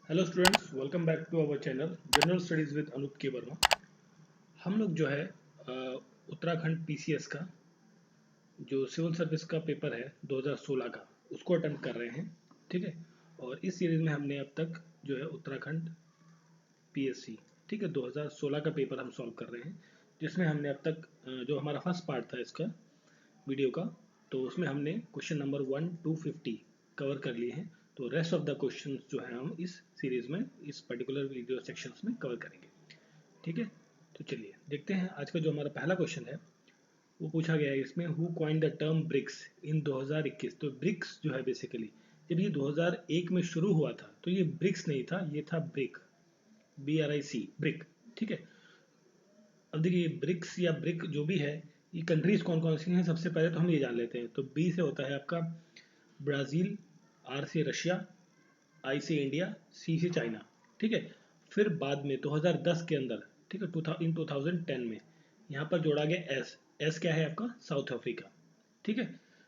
S1: hello students, welcome back to our channel general studies with Anoop K Verma. हम लोग जो है उत्तराखंड PCS का जो सिविल सर्विस का पेपर है 2016 का, उसको अटेम्प्ट कर रहे हैं। ठीक है, और इस सीरीज में हमने अब तक जो है उत्तराखंड PSC, ठीक है, 2016 का पेपर हम सॉल्व कर रहे हैं, जिसमें हमने अब तक जो हमारा फर्स्ट पार्ट था इसका वीडियो का, तो उसमें हमने क्वेश्चन नंबर 1 to 50 कवर कर लिए हैं। तो रेस्ट ऑफ द क्वेश्चंस जो है हम इस सीरीज में, इस पर्टिकुलर वीडियो सेक्शंस में कवर करेंगे। ठीक है, तो चलिए देखते हैं आज का जो हमारा पहला क्वेश्चन है, वो पूछा गया है इसमें, who coined the term BRICS इन 2021। तो ब्रिक्स जो है बेसिकली जब ये 2001 में शुरू हुआ था तो ये ब्रिक्स नहीं था, ये था ब्रिक, BRIC, ब्रिक। ठीक है, अब देखिए ब्रिक्स या ब्रिक जो भी है, ये कंट्रीज कौन कौन सी हैं सबसे पहले तो हम ये जान लेते हैं। तो B से होता है आपका ब्राज़ील, R से रशिया, I से इंडिया, C से चाइना। ठीक है, फिर बाद में 2010 के अंदर, ठीक है, 2010 में यहाँ पर जोड़ा गया S। S क्या है आपका? South Africa. ठीक है,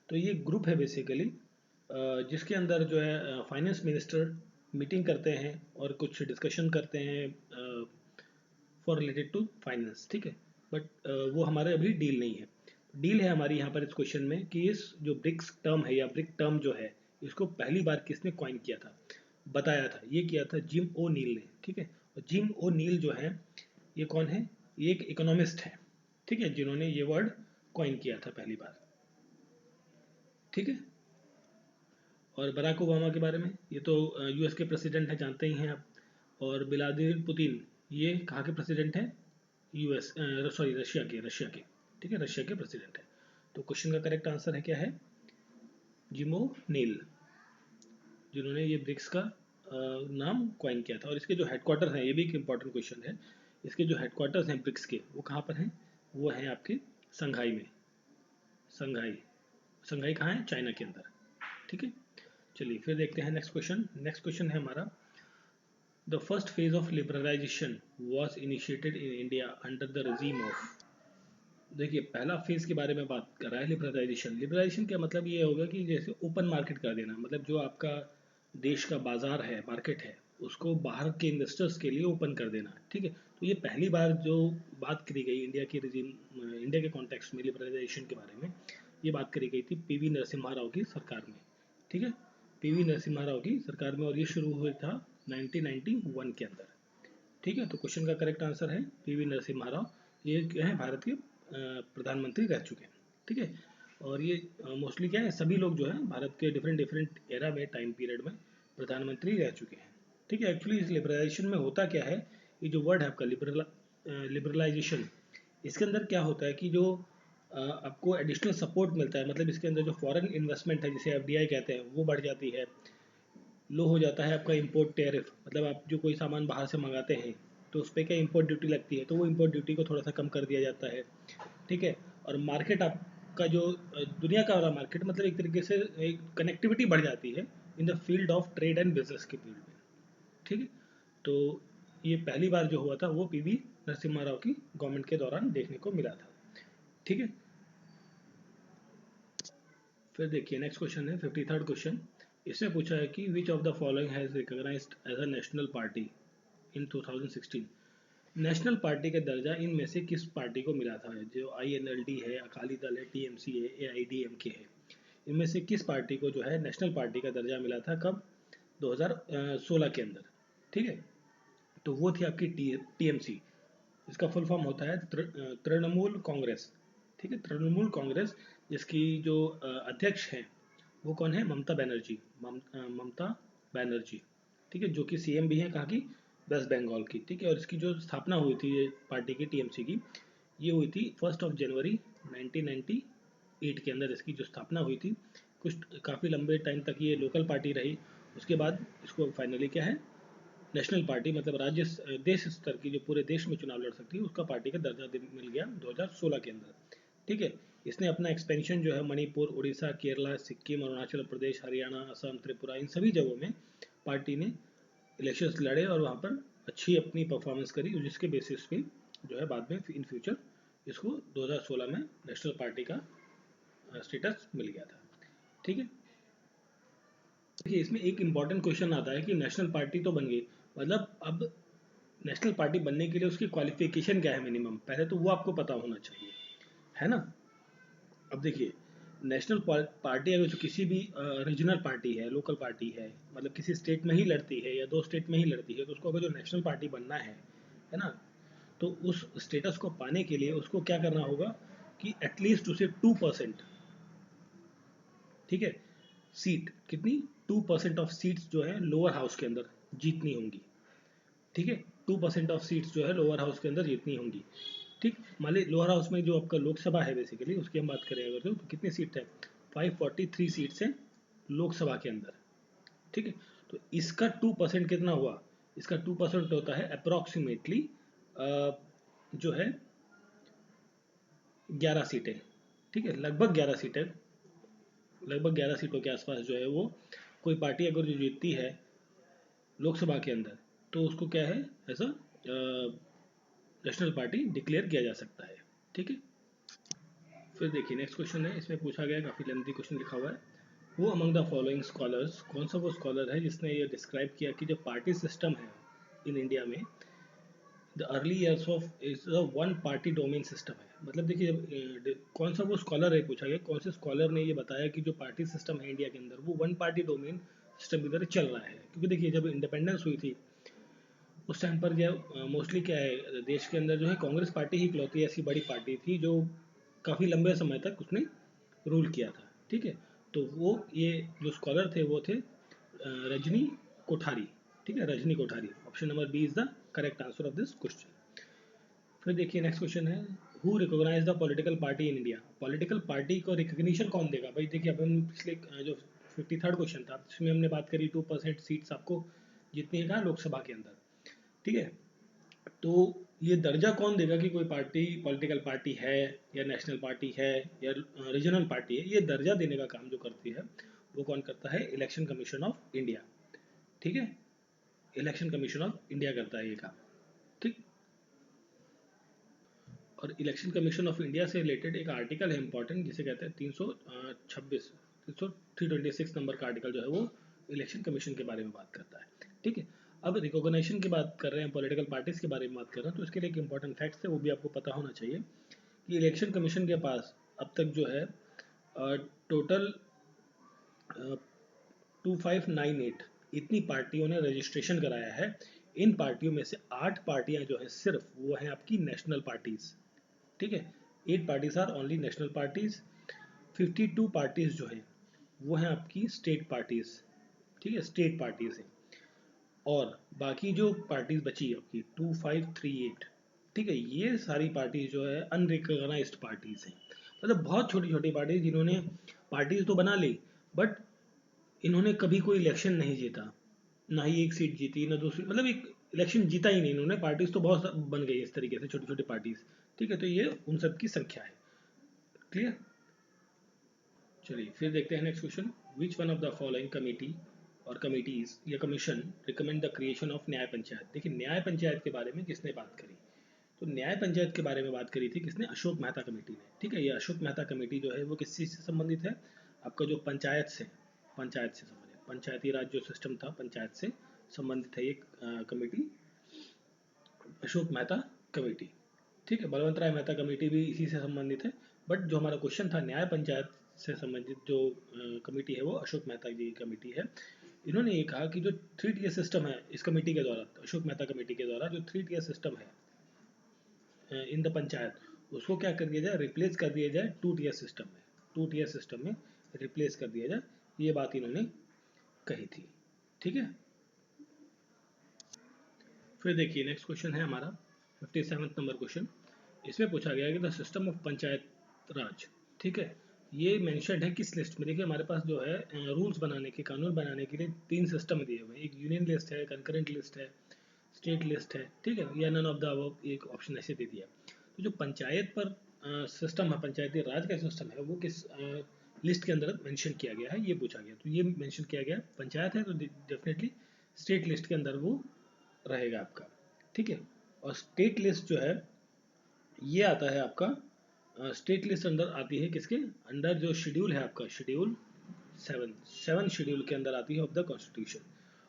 S1: तो ये ग्रुप है बेसिकली, जिसके अंदर जो है फाइनेंस मिनिस्टर मीटिंग करते हैं और कुछ डिस्कशन करते हैं फॉर रिलेटेड टू फाइनेंस। ठीक है, बट वो हमारे अभी डील नहीं है। डील है हमारी यहाँ पर इस क्वेश्चन में कि इस जो ब्रिक्स टर्म है या ब्रिक टर्म जो है, इसको पहली बार किसने कॉइन किया था, बताया था? ये किया था जिम ओ नील ने। ठीक है, और जिम ओ नील जो है ये कौन है? ये एक इकोनॉमिस्ट है, ठीक है, जिन्होंने ये वर्ड कॉइन किया था पहली बार। ठीक है, और बराक ओबामा के बारे में, ये तो US के प्रेसिडेंट हैं, जानते ही हैं आप। और व्लादिमीर पुतिन, ये कहाँ के प्रेसिडेंट हैं? रशिया के। ठीक है, रशिया के प्रेसिडेंट है। तो क्वेश्चन का करेक्ट आंसर है क्या है? जिमो नील, जिन्होंने ये ब्रिक्स का नाम क्वाइन किया था। और इसके जो हेडक्वार्टर्स हैं, ये भी एक इंपॉर्टेंट क्वेश्चन है, इसके जो हेडक्वार्टर्स हैं ब्रिक्स के, वो कहाँ पर हैं? वो हैं आपके संघाई में। संघाई, संघाई कहाँ है? चाइना के अंदर। ठीक है, चलिए फिर देखते हैं नेक्स्ट क्वेश्चन। नेक्स्ट क्वेश्चन है हमारा, the first phase of liberalisation was initiated in India under the regime of. देखिए पहला फेज के बारे में बात कर रहा है, लिबरलाइजेशन। लिबरलाइजेशन का मतलब ये होगा कि जैसे ओपन मार्केट कर देना, मतलब जो आपका देश का बाजार है, मार्केट है, उसको बाहर के इन्वेस्टर्स के लिए ओपन कर देना। ठीक है, तो ये पहली बार जो बात करी गई इंडिया की रिजीम, इंडिया के कॉन्टेक्स्ट में लिबरलाइजेशन के बारे में ये बात करी गई थी PV नरसिम्हा राव की सरकार में। ठीक है, PV नरसिम्हा राव की सरकार में, और ये शुरू हुआ था 1991 के अंदर। ठीक है, तो क्वेश्चन का करेक्ट आंसर है PV नरसिम्हा राव। ये क्या है? भारत के प्रधानमंत्री रह चुके हैं। ठीक है, और ये मोस्टली क्या है, सभी लोग जो है भारत के डिफरेंट डिफरेंट एरा में, टाइम पीरियड में प्रधानमंत्री रह चुके हैं। ठीक है, एक्चुअली इस लिबरलाइजेशन में होता क्या है, ये जो वर्ड है आपका लिबरलाइजेशन, इसके अंदर क्या होता है कि जो आपको एडिशनल सपोर्ट मिलता है, मतलब इसके अंदर जो फॉरेन इन्वेस्टमेंट है, जिसे FDI कहते हैं, वो बढ़ जाती है। लो हो जाता है आपका इंपोर्ट टैरिफ, मतलब आप जो कोई सामान बाहर से मंगाते हैं तो उस पर क्या इंपोर्ट ड्यूटी लगती है, तो वो इंपोर्ट ड्यूटी को थोड़ा सा कम कर दिया जाता है। ठीक है, और मार्केट आप आपका जो दुनिया का वाला मार्केट, मतलब एक तरीके से एक कनेक्टिविटी बढ़ जाती है in the field of trade and business के फील्ड में। ठीक है, तो ये पहली बार जो हुआ था वो पीवी नरसिम्हा राव की गवर्नमेंट के दौरान देखने को मिला था। ठीक है, फिर देखिए नेक्स्ट क्वेश्चन है 53rd क्वेश्चन। इसमें पूछा है कि which of the following has recognised as a national party in 2016। National party का दर्जा इनमें से किस पार्टी को मिला था? जो INLD है, अकाली दल है, TMC है, AIDMK है, इनमें से किस पार्टी को जो है नेशनल पार्टी का दर्जा मिला था? कब? 2016 के अंदर। ठीक है, तो वो थी आपकी TMC। इसका फुल फॉर्म होता है तृणमूल कांग्रेस। ठीक है, तृणमूल कांग्रेस, जिसकी जो अध्यक्ष हैं वो कौन है? ममता बनर्जी। ममता बनर्जी। ठीक है, जो कि CM भी हैं कहाँ की? वेस्ट बंगाल की। ठीक है, और इसकी जो स्थापना हुई थी ये पार्टी की TMC की, ये हुई थी 1 जनवरी 1998 के अंदर इसकी जो स्थापना हुई थी। कुछ काफ़ी लंबे टाइम तक ये लोकल पार्टी रही। उसके बाद इसको फाइनली क्या है, नेशनल पार्टी, मतलब राज्य देश स्तर की जो पूरे देश में चुनाव लड़ सकती है उसका पार्टी का दर्जा मिल गया 2016 के अंदर। ठीक है, इसने अपना एक्सपेंशन जो है मणिपुर, उड़ीसा, केरला, सिक्किम, अरुणाचल प्रदेश, हरियाणा, असम, त्रिपुरा, इन सभी जगहों में पार्टी ने इलेक्शंस लड़े और वहाँ पर अच्छी अपनी परफॉर्मेंस करी, जिसके बेसिस पे जो है बाद में इन फ्यूचर इसको 2016 में नेशनल पार्टी का स्टेटस मिल गया था। ठीक है, देखिए इसमें एक इम्पॉर्टेंट क्वेश्चन आता है कि नेशनल पार्टी तो बन गई, मतलब अब नेशनल पार्टी बनने के लिए उसकी क्वालिफिकेशन क्या है मिनिमम, पहले तो वो आपको पता होना चाहिए, है ना। अब देखिए नेशनल पार्टी अगर जो किसी भी रीजनल पार्टी है, लोकल पार्टी है, मतलब किसी स्टेट में ही लड़ती है या 2 स्टेट में ही लड़ती है, तो उसको अगर जो नेशनल पार्टी बनना है ना, तो उस स्टेटस को पाने के लिए उसको क्या करना होगा कि एटलीस्ट उसे 2%, ठीक है, सीट कितनी, 2% ऑफ सीट्स जो है लोअर हाउस के अंदर जीतनी होंगी। ठीक है, 2% ऑफ सीट्स जो है लोअर हाउस के अंदर जीतनी होंगी। ठीक, मान ली लोअर हाउस में जो आपका लोकसभा है बेसिकली उसकी हम बात करें अगर तो कितनी सीट है, 543 सीट्स हैं लोकसभा के अंदर। ठीक है, तो इसका 2% कितना हुआ, इसका 2% होता है अप्रोक्सीमेटली जो है 11 सीटें। ठीक है, लगभग 11 सीटें, लगभग 11 सीटों के आसपास जो है वो कोई पार्टी अगर जो जीतती है लोकसभा के अंदर तो उसको क्या है, ऐसा नेशनल पार्टी डिक्लेयर किया जा सकता है। ठीक है, फिर देखिए नेक्स्ट क्वेश्चन है, इसमें पूछा गया, काफ़ी लेंथी क्वेश्चन लिखा हुआ है, वो अमंग द फॉलोइंग स्कॉलर्स, कौन सा वो स्कॉलर है जिसने ये डिस्क्राइब किया कि जो पार्टी सिस्टम है इन इंडिया में, the early years of is a one party domain system है। मतलब देखिए कौन सा वो स्कॉलर है पूछा गया, कौन से स्कॉलर ने ये बताया कि जो पार्टी सिस्टम है इंडिया के अंदर वो वन पार्टी डोमेन सिस्टम की तरह चल रहा है। क्योंकि देखिए जब इंडिपेंडेंस हुई थी उस टाइम पर जो मोस्टली क्या है, देश के अंदर जो है कांग्रेस पार्टी ही इकलौती ऐसी बड़ी पार्टी थी जो काफ़ी लंबे समय तक उसने रूल किया था। ठीक है, तो वो ये जो स्कॉलर थे वो थे रजनी कोठारी। ठीक है, Rajni Kothari, option number B is the correct answer of this question. फिर देखिए नेक्स्ट क्वेश्चन है, who recognise the political party in India. Political party को रिकग्निशन कौन देगा भाई? देखिए अपन पिछले जो 53rd क्वेश्चन था जिसमें हमने बात करी 2% सीट्स आपको जितनी है कहाँ, लोकसभा के अंदर। ठीक है, तो ये दर्जा कौन देगा कि कोई पार्टी पॉलिटिकल पार्टी है या नेशनल पार्टी है या रीजनल पार्टी है, ये दर्जा देने का काम जो करती है वो कौन करता है? Election commission of India. ठीक है, इलेक्शन कमीशन ऑफ इंडिया करता है ये काम। ठीक, और इलेक्शन कमीशन ऑफ इंडिया से रिलेटेड एक आर्टिकल है इंपॉर्टेंट जिसे कहते हैं 326 326 नंबर का आर्टिकल जो है वो इलेक्शन कमीशन के बारे में बात करता है। ठीक है, अब रिकॉग्निशन की बात कर रहे हैं, पॉलिटिकल पार्टीज के बारे में बात कर रहे हैं, तो इसके लिए एक इंपॉर्टेंट फैक्ट्स है वो भी आपको पता होना चाहिए कि इलेक्शन कमीशन के पास अब तक जो है टोटल 2598 इतनी पार्टियों ने रजिस्ट्रेशन कराया है। इन पार्टियों में से 8 पार्टियां जो है सिर्फ वो हैं आपकी नेशनल पार्टीज। ठीक है, 8 parties are only national parties. 52 parties जो है वो हैं आपकी स्टेट पार्टीज। ठीक है, स्टेट पार्टीज हैं, और बाकी जो पार्टीज बची आपकी 2538, ठीक है, ये सारी पार्टीज जो है अनरिकॉग्नाइज्ड पार्टीज हैं। मतलब बहुत छोटी छोटी पार्टीज जिन्होंने पार्टीज तो बना ली बट इन्होंने कभी कोई इलेक्शन नहीं जीता, ना ही एक सीट जीती ना दूसरी, मतलब एक इलेक्शन जीता ही नहीं इन्होंने। पार्टीज तो बहुत बन गई इस तरीके से छोटी छोटी पार्टीज। ठीक है, तो ये उन सब की संख्या है। क्लियर? चलिए फिर देखते हैं next question. Which one of the following committee और कमिटीज या commission recommend the creation of न्याय पंचायत। देखिए न्याय पंचायत के बारे में किसने बात करी, तो न्याय पंचायत के बारे में बात करी थी किसने, अशोक मेहता कमेटी ने। ठीक है, ये अशोक मेहता कमेटी जो है वो किस चीज़ से संबंधित है, आपका जो पंचायत से संबंधित, पंचायती राज जो सिस्टम था पंचायत से संबंधित है ये कमेटी, अशोक मेहता कमेटी। ठीक है, बलवंत राय मेहता कमेटी भी इसी से संबंधित है, बट जो हमारा क्वेश्चन था न्याय पंचायत से संबंधित जो कमेटी है वो अशोक मेहता की कमेटी है। इन्होंने ये कहा कि जो 3 tier सिस्टम है इस कमेटी के द्वारा, अशोक मेहता कमेटी के द्वारा जो 3 tier सिस्टम है इन द पंचायत, उसको क्या कर दिया जाए, रिप्लेस कर दिया जाए 2 tier सिस्टम में, 2 tier सिस्टम में रिप्लेस कर दिया जाए, ये बात इन्होंने कही थी। ठीक है, फिर देखिए नेक्स्ट क्वेश्चन है हमारा 57 नंबर क्वेश्चन। इसमें पूछा गया है कि द सिस्टम ऑफ पंचायत राज। ठीक है, ये मेंशन्ड है किस लिस्ट में, देखिए हमारे पास जो है रूल्स बनाने के, कानून बनाने के लिए 3 सिस्टम दिए हुए हैं, एक यूनियन लिस्ट है, कंकरेंट लिस्ट है, स्टेट लिस्ट है। ठीक है, या नन ऑफ द अबव एक ऑप्शन ऐसे दे दिया। तो जो पंचायत पर सिस्टम है, पंचायती राज का सिस्टम है, वो किस लिस्ट के अंदर मेंशन किया गया है, ये पूछा गया। तो ये मेंशन किया गया पंचायत है तो डेफिनेटली स्टेट लिस्ट के अंदर वो रहेगा आपका। ठीक है, और स्टेट लिस्ट जो है ये आता है आपका, स्टेट लिस्ट अंदर आती है किसके अंडर, जो शेड्यूल है आपका शेड्यूल 7 शेड्यूल के अंदर आती है ऑफ द कॉन्स्टिट्यूशन।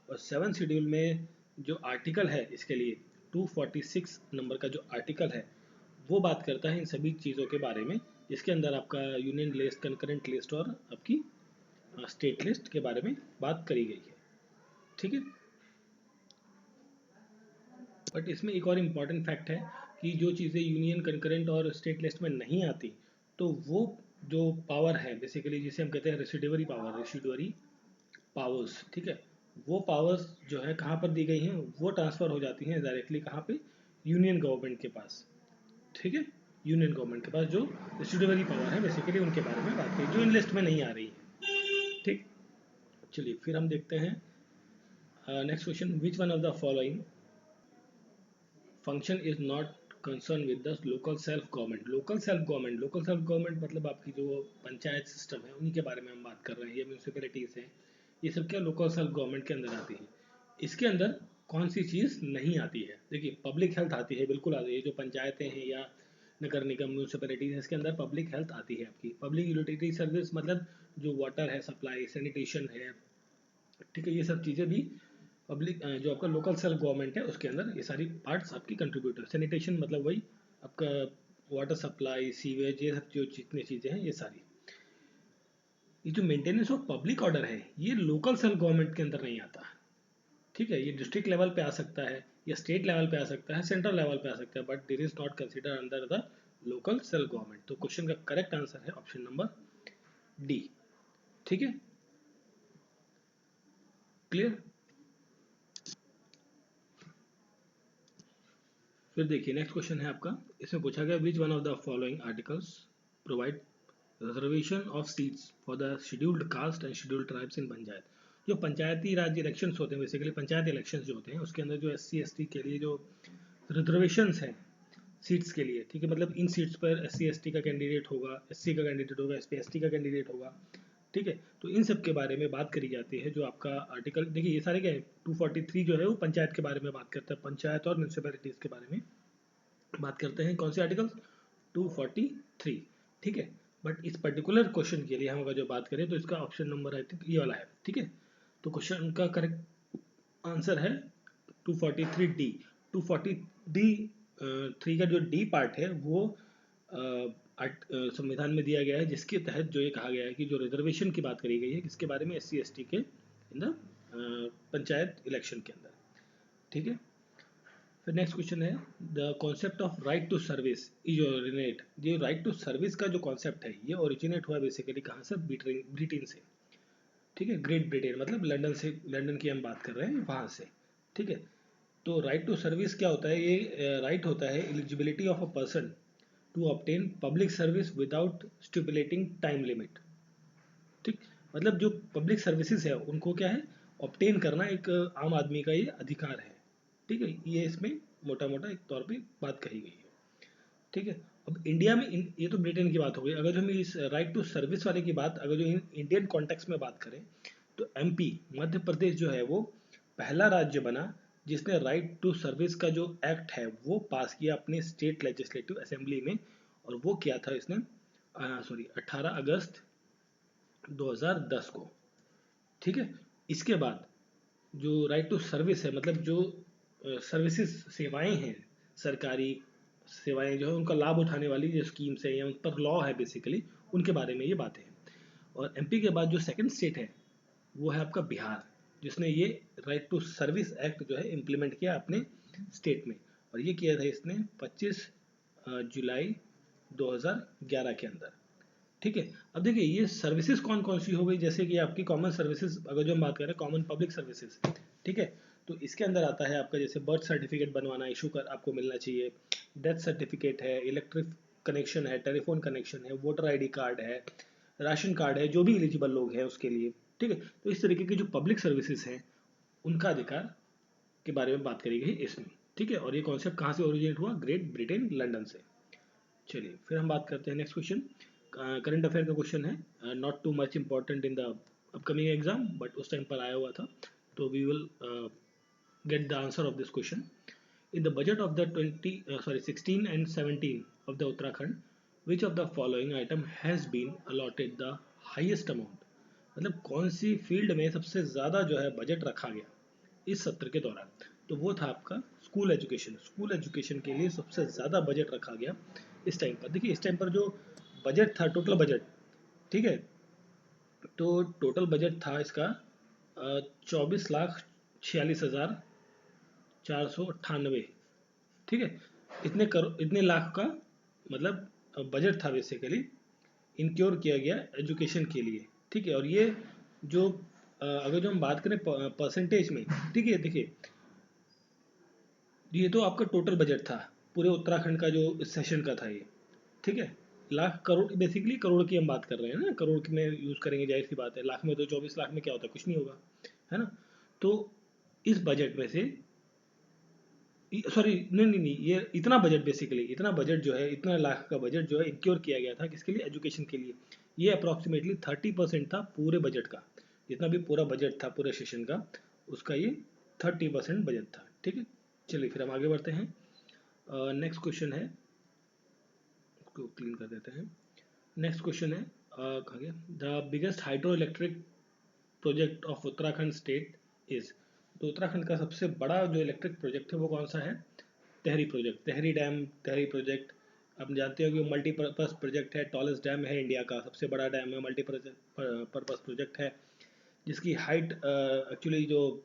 S1: और 7 शेड्यूल में जो आर्टिकल है इसके लिए 246 नंबर का जो आर्टिकल है वो बात करता है इन सभी चीज़ों के बारे में, जिसके अंदर आपका यूनियन लिस्ट, कंकरेंट लिस्ट और आपकी स्टेट लिस्ट के बारे में बात करी गई है। ठीक है, बट इसमें एक और इम्पॉर्टेंट फैक्ट है कि जो चीज़ें यूनियन, कंकरेंट और स्टेट लिस्ट में नहीं आती, तो वो जो पावर है बेसिकली जिसे हम कहते हैं रेसिडुअरी पावर्स, ठीक है, वो पावर्स जो है कहाँ पर दी गई हैं, वो ट्रांसफ़र हो जाती हैं डायरेक्टली कहाँ पे, यूनियन गवर्नमेंट के पास। ठीक है, यूनियन गवर्नमेंट के पास जो रेसिडुअरी पावर है बेसिकली उनके बारे में बात करी, जो इन लिस्ट में नहीं आ रही है। ठीक, चलिए फिर हम देखते हैं next question. Which one of the following function is not concern with the local self government. Local self government मतलब आपकी जो पंचायत सिस्टम है उन्हीं के बारे में हम बात कर रहे हैं, ये म्यूनसिपैलिटीज़ हैं, ये सब क्या लोकल सेल्फ गवर्नमेंट के अंदर आती है। इसके अंदर कौन सी चीज़ नहीं आती है, देखिए पब्लिक हेल्थ आती है, बिल्कुल आती है, जो पंचायतें हैं या नगर निगम म्यूनसिपैलिटीज है इसके अंदर पब्लिक हेल्थ आती है आपकी, पब्लिक यूटिलिटी सर्विस मतलब जो वाटर है, सप्लाई, सैनिटेशन है। ठीक है, ये सब चीज़ें भी पब्लिक जो आपका लोकल सेल्फ गवर्नमेंट है उसके अंदर ये सारी पार्ट्स आपकी कंट्रीब्यूट है। सैनिटेशन मतलब वही आपका वाटर सप्लाई, सीवेज, ये सब जो जितनी चीज़ें हैं ये सारी। ये जो मेंटेनेंस ऑफ पब्लिक ऑर्डर है ये लोकल सेल्फ गवर्नमेंट के अंदर नहीं आता। ठीक है, ये डिस्ट्रिक्ट लेवल पे आ सकता है या स्टेट लेवल पे आ सकता है, सेंट्रल लेवल पे आ सकता है, but this is not consider under the local self government. तो क्वेश्चन का करेक्ट आंसर है ऑप्शन नंबर डी। ठीक है, क्लियर। फिर देखिए नेक्स्ट क्वेश्चन है आपका, इसमें पूछा गया विच one of the following articles provide reservation of seats for the scheduled caste and scheduled tribes in panchayat. जो पंचायती राज इलेक्शंस होते हैं बेसिकली पंचायत इलेक्शंस जो होते हैं उसके अंदर जो SC ST के लिए जो रिजर्वेशंस हैं सीट्स के लिए, ठीक है, मतलब इन सीट्स पर SC ST का कैंडिडेट होगा, SC का कैंडिडेट होगा, SP ST का कैंडिडेट होगा। ठीक है, तो इन सब के बारे में बात करी जाती है। जो आपका आर्टिकल देखिए ये सारे क्या है, 243 जो है वो पंचायत के बारे में बात करता है, पंचायत और म्यूनसिपैलिटीज़ के बारे में बात करते हैं। कौन से आर्टिकल, 243। ठीक है, बट इस पर्टिकुलर क्वेश्चन के लिए हम अगर जो बात करें तो इसका ऑप्शन नंबर आई थिंक ये वाला है। ठीक है, तो क्वेश्चन का करेक्ट आंसर है 243D। 240D3 का जो डी पार्ट है वो संविधान में दिया गया है, जिसके तहत जो ये कहा गया है कि जो रिजर्वेशन की बात करी गई है किसके बारे में, SC ST के इन द पंचायत इलेक्शन के अंदर। ठीक है, फिर नेक्स्ट क्वेश्चन है the concept of right to service is originate. ये राइट टू सर्विस का जो कॉन्सेप्ट है ये ओरिजिनेट हुआ बेसिकली कहाँ से, ब्रिटेन से। ठीक है, ग्रेट ब्रिटेन मतलब लंदन से, लंदन की हम बात कर रहे हैं वहाँ से। ठीक है, तो राइट टू सर्विस क्या होता है, ये राइट होता है eligibility of a person to obtain public service without stipulating time limit. ठीक, मतलब जो पब्लिक सर्विसेज है उनको क्या है, ऑब्टेन करना एक आम आदमी का ये अधिकार है। ठीक है, ये इसमें मोटा मोटा एक तौर पे बात कही गई है। ठीक ठीक है। अब इंडिया में ये तो ब्रिटेन की बात हो गई। अगर जो हम इस राइट टू सर्विस वाले की बात, अगर जो इंडियन कॉन्टेक्स्ट में बात करें, तो एमपी मध्य प्रदेश जो है वो पहला राज्य बना जिसने राइट टू सर्विस का जो एक्ट है वो पास किया अपने स्टेट लेजिस्लेटिव असेंबली में, और वो किया था इसने 18 अगस्त 2010 को। ठीक है। इसके बाद जो राइट टू सर्विस है, मतलब जो सर्विसेज सेवाएं हैं, सरकारी सेवाएं जो है उनका लाभ उठाने वाली जो स्कीम्स है या उन पर लॉ है बेसिकली, उनके बारे में ये बातें हैं। और एमपी के बाद जो सेकंड स्टेट है वो है आपका बिहार, जिसने ये राइट टू सर्विस एक्ट जो है इम्प्लीमेंट किया अपने स्टेट में, और ये किया था इसने 25 जुलाई 2011 के अंदर। ठीक है। अब देखिए ये सर्विसेज कौन कौन सी हो गई, जैसे कि आपकी कॉमन सर्विसेज, अगर जो हम बात करें कॉमन पब्लिक सर्विसेज, ठीक है, तो इसके अंदर आता है आपका जैसे बर्थ सर्टिफिकेट बनवाना इशू कर आपको मिलना चाहिए, डेथ सर्टिफिकेट है, इलेक्ट्रिक कनेक्शन है, टेलीफोन कनेक्शन है, वोटर आईडी कार्ड है, राशन कार्ड है, जो भी एलिजिबल लोग हैं उसके लिए। ठीक है। तो इस तरीके की जो पब्लिक सर्विसेज हैं उनका अधिकार के बारे में बात करी गई इसमें। ठीक है। और ये कॉन्सेप्ट कहाँ से ओरिजिनेट हुआ? ग्रेट ब्रिटेन, लंदन से। चलिए फिर हम बात करते हैं नेक्स्ट क्वेश्चन। करंट अफेयर का क्वेश्चन है, not too much important in the upcoming exam, but उस टाइम पर आया हुआ था, तो we will get the answer of this question. In the budget of the 16 and 17 of the Uttarakhand, which of the following item has been allotted the highest amount? मतलब कौन सी field में सबसे ज़्यादा जो है बजट रखा गया इस सत्र के दौरान? तो वो था आपका स्कूल एजुकेशन। स्कूल एजुकेशन के लिए सबसे ज़्यादा बजट रखा गया इस टाइम पर। देखिए इस टाइम पर जो बजट था, टोटल बजट, ठीक है, तो टोटल बजट था इसका 24,46,498। ठीक है। इतने लाख का मतलब बजट था बेसिकली इंक्योर किया गया एजुकेशन के लिए। ठीक है। और ये जो अगर जो हम बात करें परसेंटेज में, ठीक है, देखिए ये तो आपका टोटल बजट था पूरे उत्तराखंड का जो इस सेशन का था ये। ठीक है। लाख करोड़, बेसिकली करोड़ की हम बात कर रहे हैं ना, करोड़ की में यूज़ करेंगे, जाहिर सी बात है, लाख में तो 24 लाख में क्या होता है, कुछ नहीं होगा, है ना। तो इस बजट में से, सॉरी नहीं नहीं नहीं, ये इतना बजट, बेसिकली इतना बजट जो है, इतना लाख का बजट जो है इंक्योर किया गया था किसके लिए? एजुकेशन के लिए। ये अप्रॉक्सीमेटली 30% था पूरे बजट का, जितना भी पूरा बजट था पूरे सेशन का, उसका ये 30% बजट था। ठीक है। चलिए फिर हम आगे बढ़ते हैं। नेक्स्ट क्वेश्चन है, इसको क्लीन कर देते हैं। नेक्स्ट क्वेश्चन है, कहाँ गया? The biggest hydro electric project of Uttarakhand state is. तो उत्तराखंड का सबसे बड़ा जो इलेक्ट्रिक प्रोजेक्ट है वो कौन सा है? तहरी प्रोजेक्ट, तहरी डैम, तहरी प्रोजेक्ट। आप जानते हो कि वो मल्टीपर्पज़ प्रोजेक्ट है, टॉलेस्ट डैम है इंडिया का, सबसे बड़ा डैम है, मल्टीपर्पज़ प्रोजेक्ट है, जिसकी हाइट एक्चुअली जो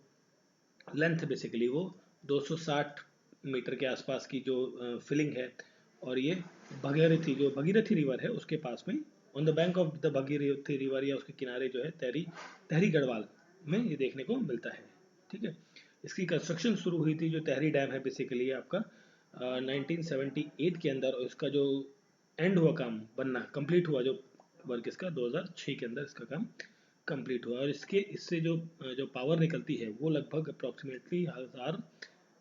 S1: लेंथ है बेसिकली वो 260 मीटर के आसपास की जो फिलिंग है। और ये भगीरथी, जो भगीरथी रिवर है उसके पास में, on the bank of the Bhagirathi river या उसके किनारे जो है तहरी, तहरी गढ़वाल में ये देखने को मिलता है। ठीक है। इसकी कंस्ट्रक्शन शुरू हुई थी, जो तहरी डैम है बेसिकली आपका 1978 के अंदर, और इसका जो एंड हुआ काम बनना, कंप्लीट हुआ जो वर्क इसका 2006 के अंदर इसका काम कंप्लीट हुआ। और इससे जो पावर निकलती है वो लगभग अप्रॉक्सीमेटली 1000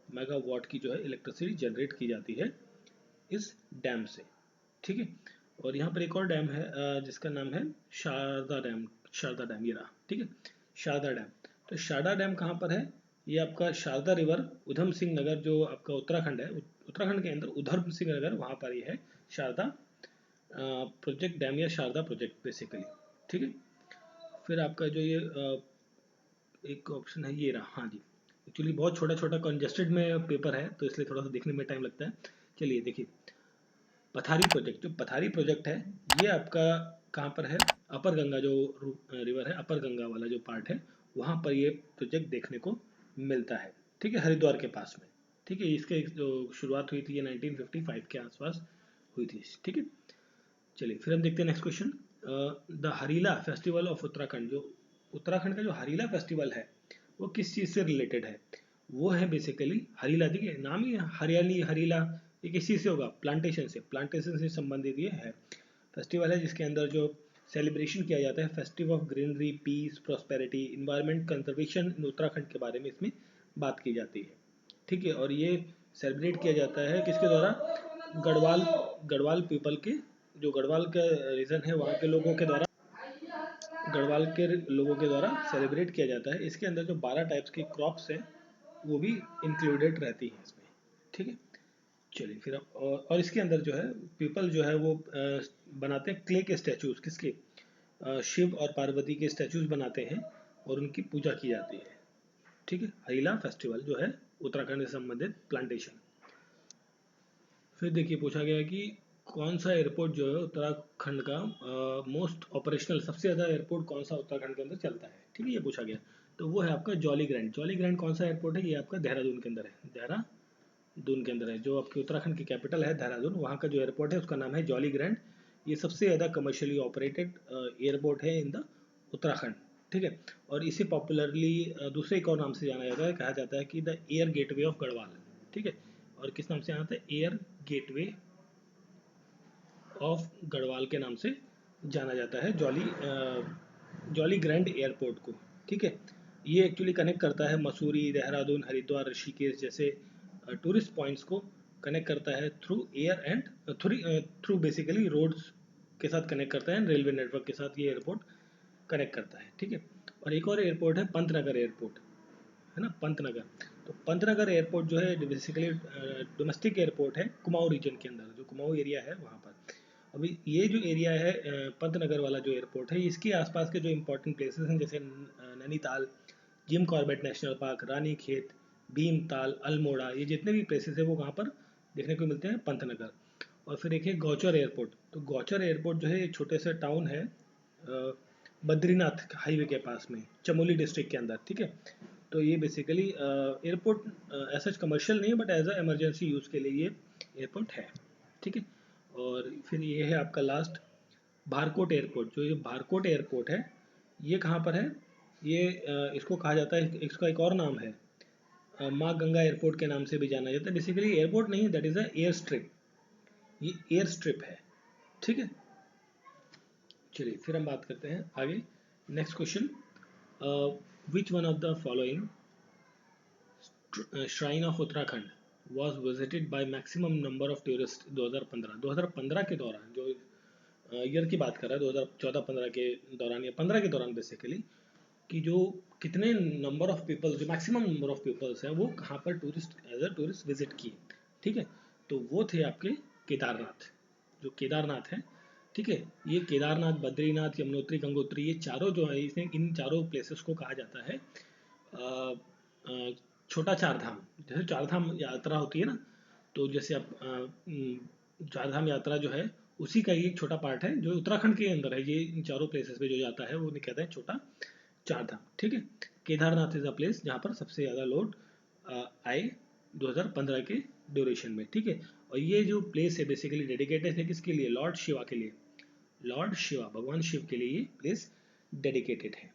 S1: मेगावाट की जो है इलेक्ट्रिसिटी जनरेट की जाती है इस डैम से। ठीक है। और यहाँ पर एक और डैम है जिसका नाम है शारदा डैम। शारदा डैम ये रहा। ठीक है। शारदा डैम, तो शारदा डैम कहाँ पर है? ये आपका शारदा रिवर, उधम सिंह नगर, जो आपका उत्तराखंड है, उत्तराखंड के अंदर उधम सिंह नगर, वहाँ पर ये है शारदा प्रोजेक्ट डैम या शारदा प्रोजेक्ट बेसिकली। ठीक है। फिर आपका जो ये एक ऑप्शन है ये रहा। हाँ जी, एक्चुअली बहुत छोटा छोटा कंजेस्टेड में पेपर है तो इसलिए थोड़ा सा देखने में टाइम लगता है। चलिए देखिए, पथारी प्रोजेक्ट, जो पथारी प्रोजेक्ट है ये आपका कहाँ पर है? अपर गंगा जो रिवर है, अपर गंगा वाला जो पार्ट है, वहाँ पर ये प्रोजेक्ट देखने को मिलता है। ठीक है। हरिद्वार के पास में। ठीक है। इसके जो शुरुआत हुई थी ये 1955 के आसपास हुई थी। ठीक है। चलिए फिर हम देखते हैं next question. The Harela festival of Uttarakhand, जो उत्तराखंड का जो हरीला फेस्टिवल है वो किस चीज़ से रिलेटेड है? वो है बेसिकली हरीला, देखिए नाम ही हरियाली, हरीला, ये किस चीज़ से होगा? प्लांटेशन से, प्लांटेशन से संबंधित ये है फेस्टिवल है, जिसके अंदर जो सेलिब्रेशन किया जाता है, festival of greenery, peace, prosperity, environment conservation in Uttarakhand के बारे में इसमें बात की जाती है। ठीक है। और ये सेलिब्रेट किया जाता है किसके द्वारा? गढ़वाल गढ़वाल पीपल के, जो गढ़वाल का रीजन है वहाँ के लोगों के द्वारा, गढ़वाल के लोगों के द्वारा सेलिब्रेट किया जाता है। इसके अंदर जो 12 टाइप्स की क्रॉप्स हैं वो भी इंक्लूडेड रहती हैं इसमें, ठीक है। चलिए फिर अब और इसके अंदर जो है पीपल जो है वो बनाते हैं क्ले के स्टैचूज, किसके, शिव और पार्वती के स्टैचूज बनाते हैं और उनकी पूजा की जाती है, ठीक है। हईला फेस्टिवल जो है उत्तराखंड से संबंधित प्लांटेशन। फिर देखिए पूछा गया है कि कौन सा एयरपोर्ट जो है उत्तराखंड का मोस्ट ऑपरेशनल, सबसे ज़्यादा एयरपोर्ट कौन सा उत्तराखंड के अंदर चलता है, ठीक है, ये पूछा गया। तो वो है आपका जॉली ग्रैंड। जॉली ग्रैंड कौन सा एयरपोर्ट है, ये आपका देहरादून के अंदर है, देहरादून के अंदर है। जो आपके उत्तराखंड की कैपिटल है देहरादून, वहाँ का जो एयरपोर्ट है उसका नाम है जॉली ग्रैंड। ये सबसे ज़्यादा कमर्शियली ऑपरेटेड एयरपोर्ट है इन द उत्तराखंड, ठीक है। और इसे पॉपुलरली दूसरे एक और नाम से जाना जाता है, कहा जाता है कि the air gateway of Garhwal, ठीक है। और किस नाम से आता है, एयर गेटवे ऑफ गढ़वाल के नाम से जाना जाता है जॉली ग्रैंड एयरपोर्ट को, ठीक है। ये एक्चुअली कनेक्ट करता है मसूरी, देहरादून, हरिद्वार, ऋषिकेश जैसे टूरिस्ट पॉइंट्स को कनेक्ट करता है through air and through basically roads के साथ कनेक्ट करता है, रेलवे नेटवर्क के साथ ये एयरपोर्ट कनेक्ट करता है, ठीक है। और एक और एयरपोर्ट है पंतनगर एयरपोर्ट, है ना, पंतनगर। तो पंतनगर एयरपोर्ट जो है बेसिकली डोमेस्टिक एयरपोर्ट है कुमाऊं रीजन के अंदर, जो कुमाऊं एरिया है वहाँ पर। अभी ये जो एरिया है पंतनगर वाला जो एयरपोर्ट है, इसके आसपास के जो इंपॉर्टेंट प्लेसेस हैं जैसे Nainital, Jim Corbett national park, Ranikhet, Bhimtal, Almora, ये जितने भी प्लेसेस हैं वो कहाँ पर देखने को मिलते हैं, पंतनगर। और फिर एक है गौचर एयरपोर्ट। तो गौचर एयरपोर्ट जो है एक छोटे से टाउन है बद्रीनाथ हाईवे के पास में, चमोली डिस्ट्रिक्ट के अंदर, ठीक है। तो ये बेसिकली एयरपोर्ट ऐसा कमर्शियल नहीं है but as a emergency use के लिए ये एयरपोर्ट है, ठीक है। और फिर ये है आपका लास्ट भारकोट एयरपोर्ट। जो ये भारकोट एयरपोर्ट है ये कहाँ पर है, ये इसको कहा जाता है, इसका एक और नाम है माँ गंगा एयरपोर्ट के नाम से भी जाना जाता है। बेसिकली एयरपोर्ट नहीं है, that is a air strip, ये एयर स्ट्रिप है, ठीक है। चलिए फिर हम बात करते हैं आगे। Next question, which one of the following shrine of Uttarakhand was visited by maximum number of tourists 2015 के दौरान, जो ईयर की बात कर रहा है 2014-15 के दौरान या 15 के दौरान बेसिकली, कि जो कितने नंबर ऑफ पीपल, जो मैक्सिमम नंबर ऑफ पीपल्स हैं वो कहाँ पर tourist as a tourist visit किए, ठीक है। तो वो थे आपके केदारनाथ, जो केदारनाथ है, ठीक है। ये केदारनाथ, बद्रीनाथ, यमुनोत्री, गंगोत्री, ये चारों जो है इसमें, इन चारों प्लेसेस को कहा जाता है छोटा चार धाम। जैसे चार धाम यात्रा होती है ना, तो जैसे आप चार धाम यात्रा जो है उसी का ही एक छोटा पार्ट है जो उत्तराखंड के अंदर है। ये इन चारों प्लेसेस पे जो जाता है वो कहते हैं छोटा चार धाम, ठीक है। केदारनाथ इज अ प्लेस जहाँ पर सबसे ज़्यादा लोग आए 2015 के ड्यूरेशन में, ठीक है। और ये जो प्लेस है बेसिकली डेडिकेटेड है किसके लिए, लॉर्ड शिवा के लिए, लॉर्ड शिवा, भगवान शिव के लिए ये प्लेस डेडिकेटेड है,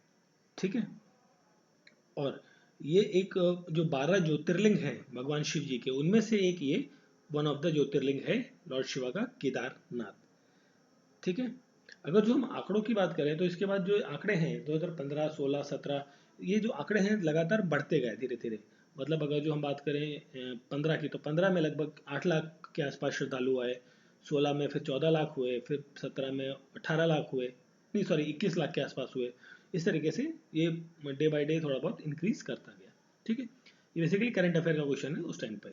S1: ठीक है। और ये एक जो 12 ज्योतिर्लिंग हैं भगवान शिव जी के, उनमें से एक ये वन ऑफ द ज्योतिर्लिंग है लॉर्ड शिवा का केदारनाथ, ठीक है। अगर जो हम आंकड़ों की बात करें तो इसके बाद जो आंकड़े हैं 2015, 16, 17, ये जो आंकड़े हैं लगातार बढ़ते गए धीरे धीरे। मतलब अगर जो हम बात करें 15 की, तो 15 में लगभग 8 लाख के आसपास श्रद्धालु आए, 16 में फिर 14 लाख हुए, फिर 17 में 18 लाख हुए, नहीं सॉरी 21 लाख के आसपास हुए। इस तरीके से ये डे बाय डे थोड़ा बहुत इंक्रीज करता गया, ठीक है। ये बेसिकली करंट अफेयर का क्वेश्चन है उस टाइम पे।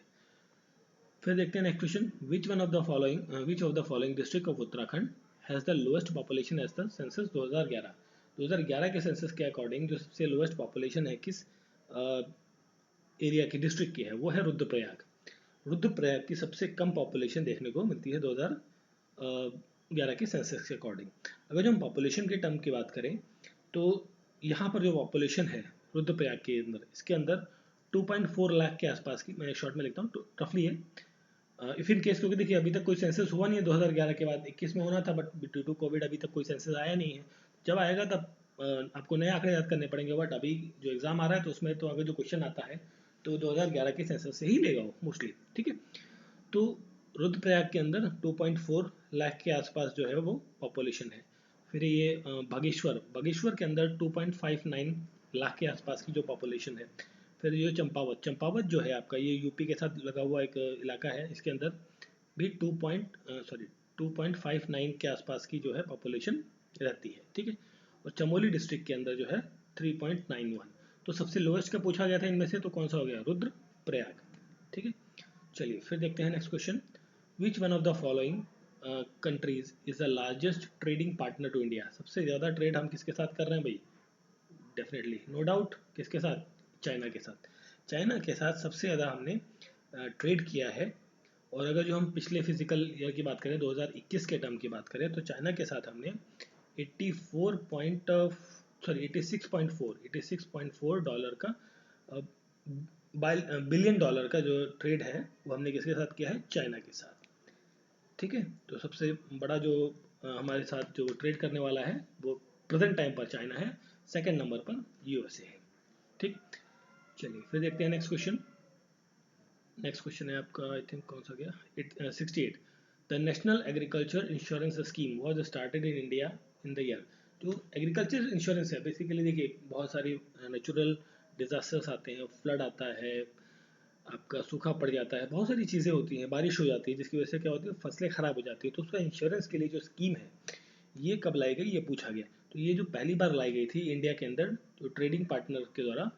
S1: फिर देखते हैं next question, which of the following district of Uttarakhand has the lowest population as the census 2011। 2011 के सेंसस के अकॉर्डिंग जो सबसे लोएस्ट पॉपुलेशन है किस एरिया की, डिस्ट्रिक्ट की है, वो है रुद्रप्रयाग। रुद्रप्रयाग की सबसे कम पॉपुलेशन देखने को मिलती है 2011 के सेंसस के अकॉर्डिंग। अगर जो हम पॉपुलेशन के टर्म की बात करें तो यहाँ पर जो पॉपुलेशन है रुद्रप्रयाग के अंदर, इसके अंदर 2.4 लाख के आसपास की, मैं शॉर्ट में लिखता हूँ रफली है, इफ इन केस, क्योंकि देखिए अभी तक कोई सेंसस हुआ नहीं है 2011 के बाद, 21 में होना था बट ड्यू टू कोविड अभी तक कोई सेंसस आया नहीं है। जब आएगा तब आपको नए आंकड़े याद करने पड़ेंगे, बट अभी जो एग्जाम आ रहा है तो उसमें तो अगर जो क्वेश्चन आता है तो 2011 के सेंसस से ही लेगा वो मोस्टली, ठीक है। तो रुद्रप्रयाग के अंदर 2.4 लाख के आसपास जो है वो पॉपुलेशन है। फिर ये बागेश्वर के अंदर 2.59 लाख के आसपास की जो पॉपुलेशन है। फिर ये चंपावत जो है आपका, ये यूपी के साथ लगा हुआ एक इलाका है, इसके अंदर भी 2.59 के आसपास की जो है पॉपुलेशन रहती है, ठीक है। और चमोली डिस्ट्रिक्ट के अंदर जो है 3.91। तो सबसे लोएस्ट का पूछा गया था इनमें से, तो कौन सा हो गया, रुद्रप्रयाग, ठीक है। चलिए फिर देखते हैं next question. Which one of the following countries is the largest trading partner to India. सबसे ज़्यादा ट्रेड हम किसके साथ कर रहे हैं भाई, डेफिनेटली नो डाउट किसके साथ, चाइना के साथ। चाइना के साथ सबसे ज़्यादा हमने ट्रेड किया है। और अगर जो हम पिछले फिजिकल ईयर की बात करें, 2021 के टर्म की बात करें, तो चाइना के साथ हमने 86.4 डॉलर का बिलियन डॉलर का जो ट्रेड है वो हमने किसके साथ किया है, चाइना के साथ, ठीक है। तो सबसे बड़ा जो हमारे साथ जो ट्रेड करने वाला है वो प्रेजेंट टाइम पर चाइना है, सेकंड नंबर पर यूएसए है, ठीक। चलिए फिर देखते हैं नेक्स्ट क्वेश्चन। नेक्स्ट क्वेश्चन है आपका, आई थिंक कौन सा गया, 68। The national agriculture insurance scheme was started in India in the year. जो एग्रीकल्चर इंश्योरेंस है, बेसिकली देखिए बहुत सारी नेचुरल डिजास्टर्स आते हैं, फ्लड आता है, आपका सूखा पड़ जाता है, बहुत सारी चीज़ें होती हैं, बारिश हो जाती है जिसकी वजह से क्या होती है, फसलें खराब हो जाती है। तो उसका इंश्योरेंस के लिए जो स्कीम है ये कब लाई गई, ये पूछा गया। तो ये जो पहली बार लाई गई थी इंडिया के अंदर, तो ट्रेडिंग पार्टनर के द्वारा,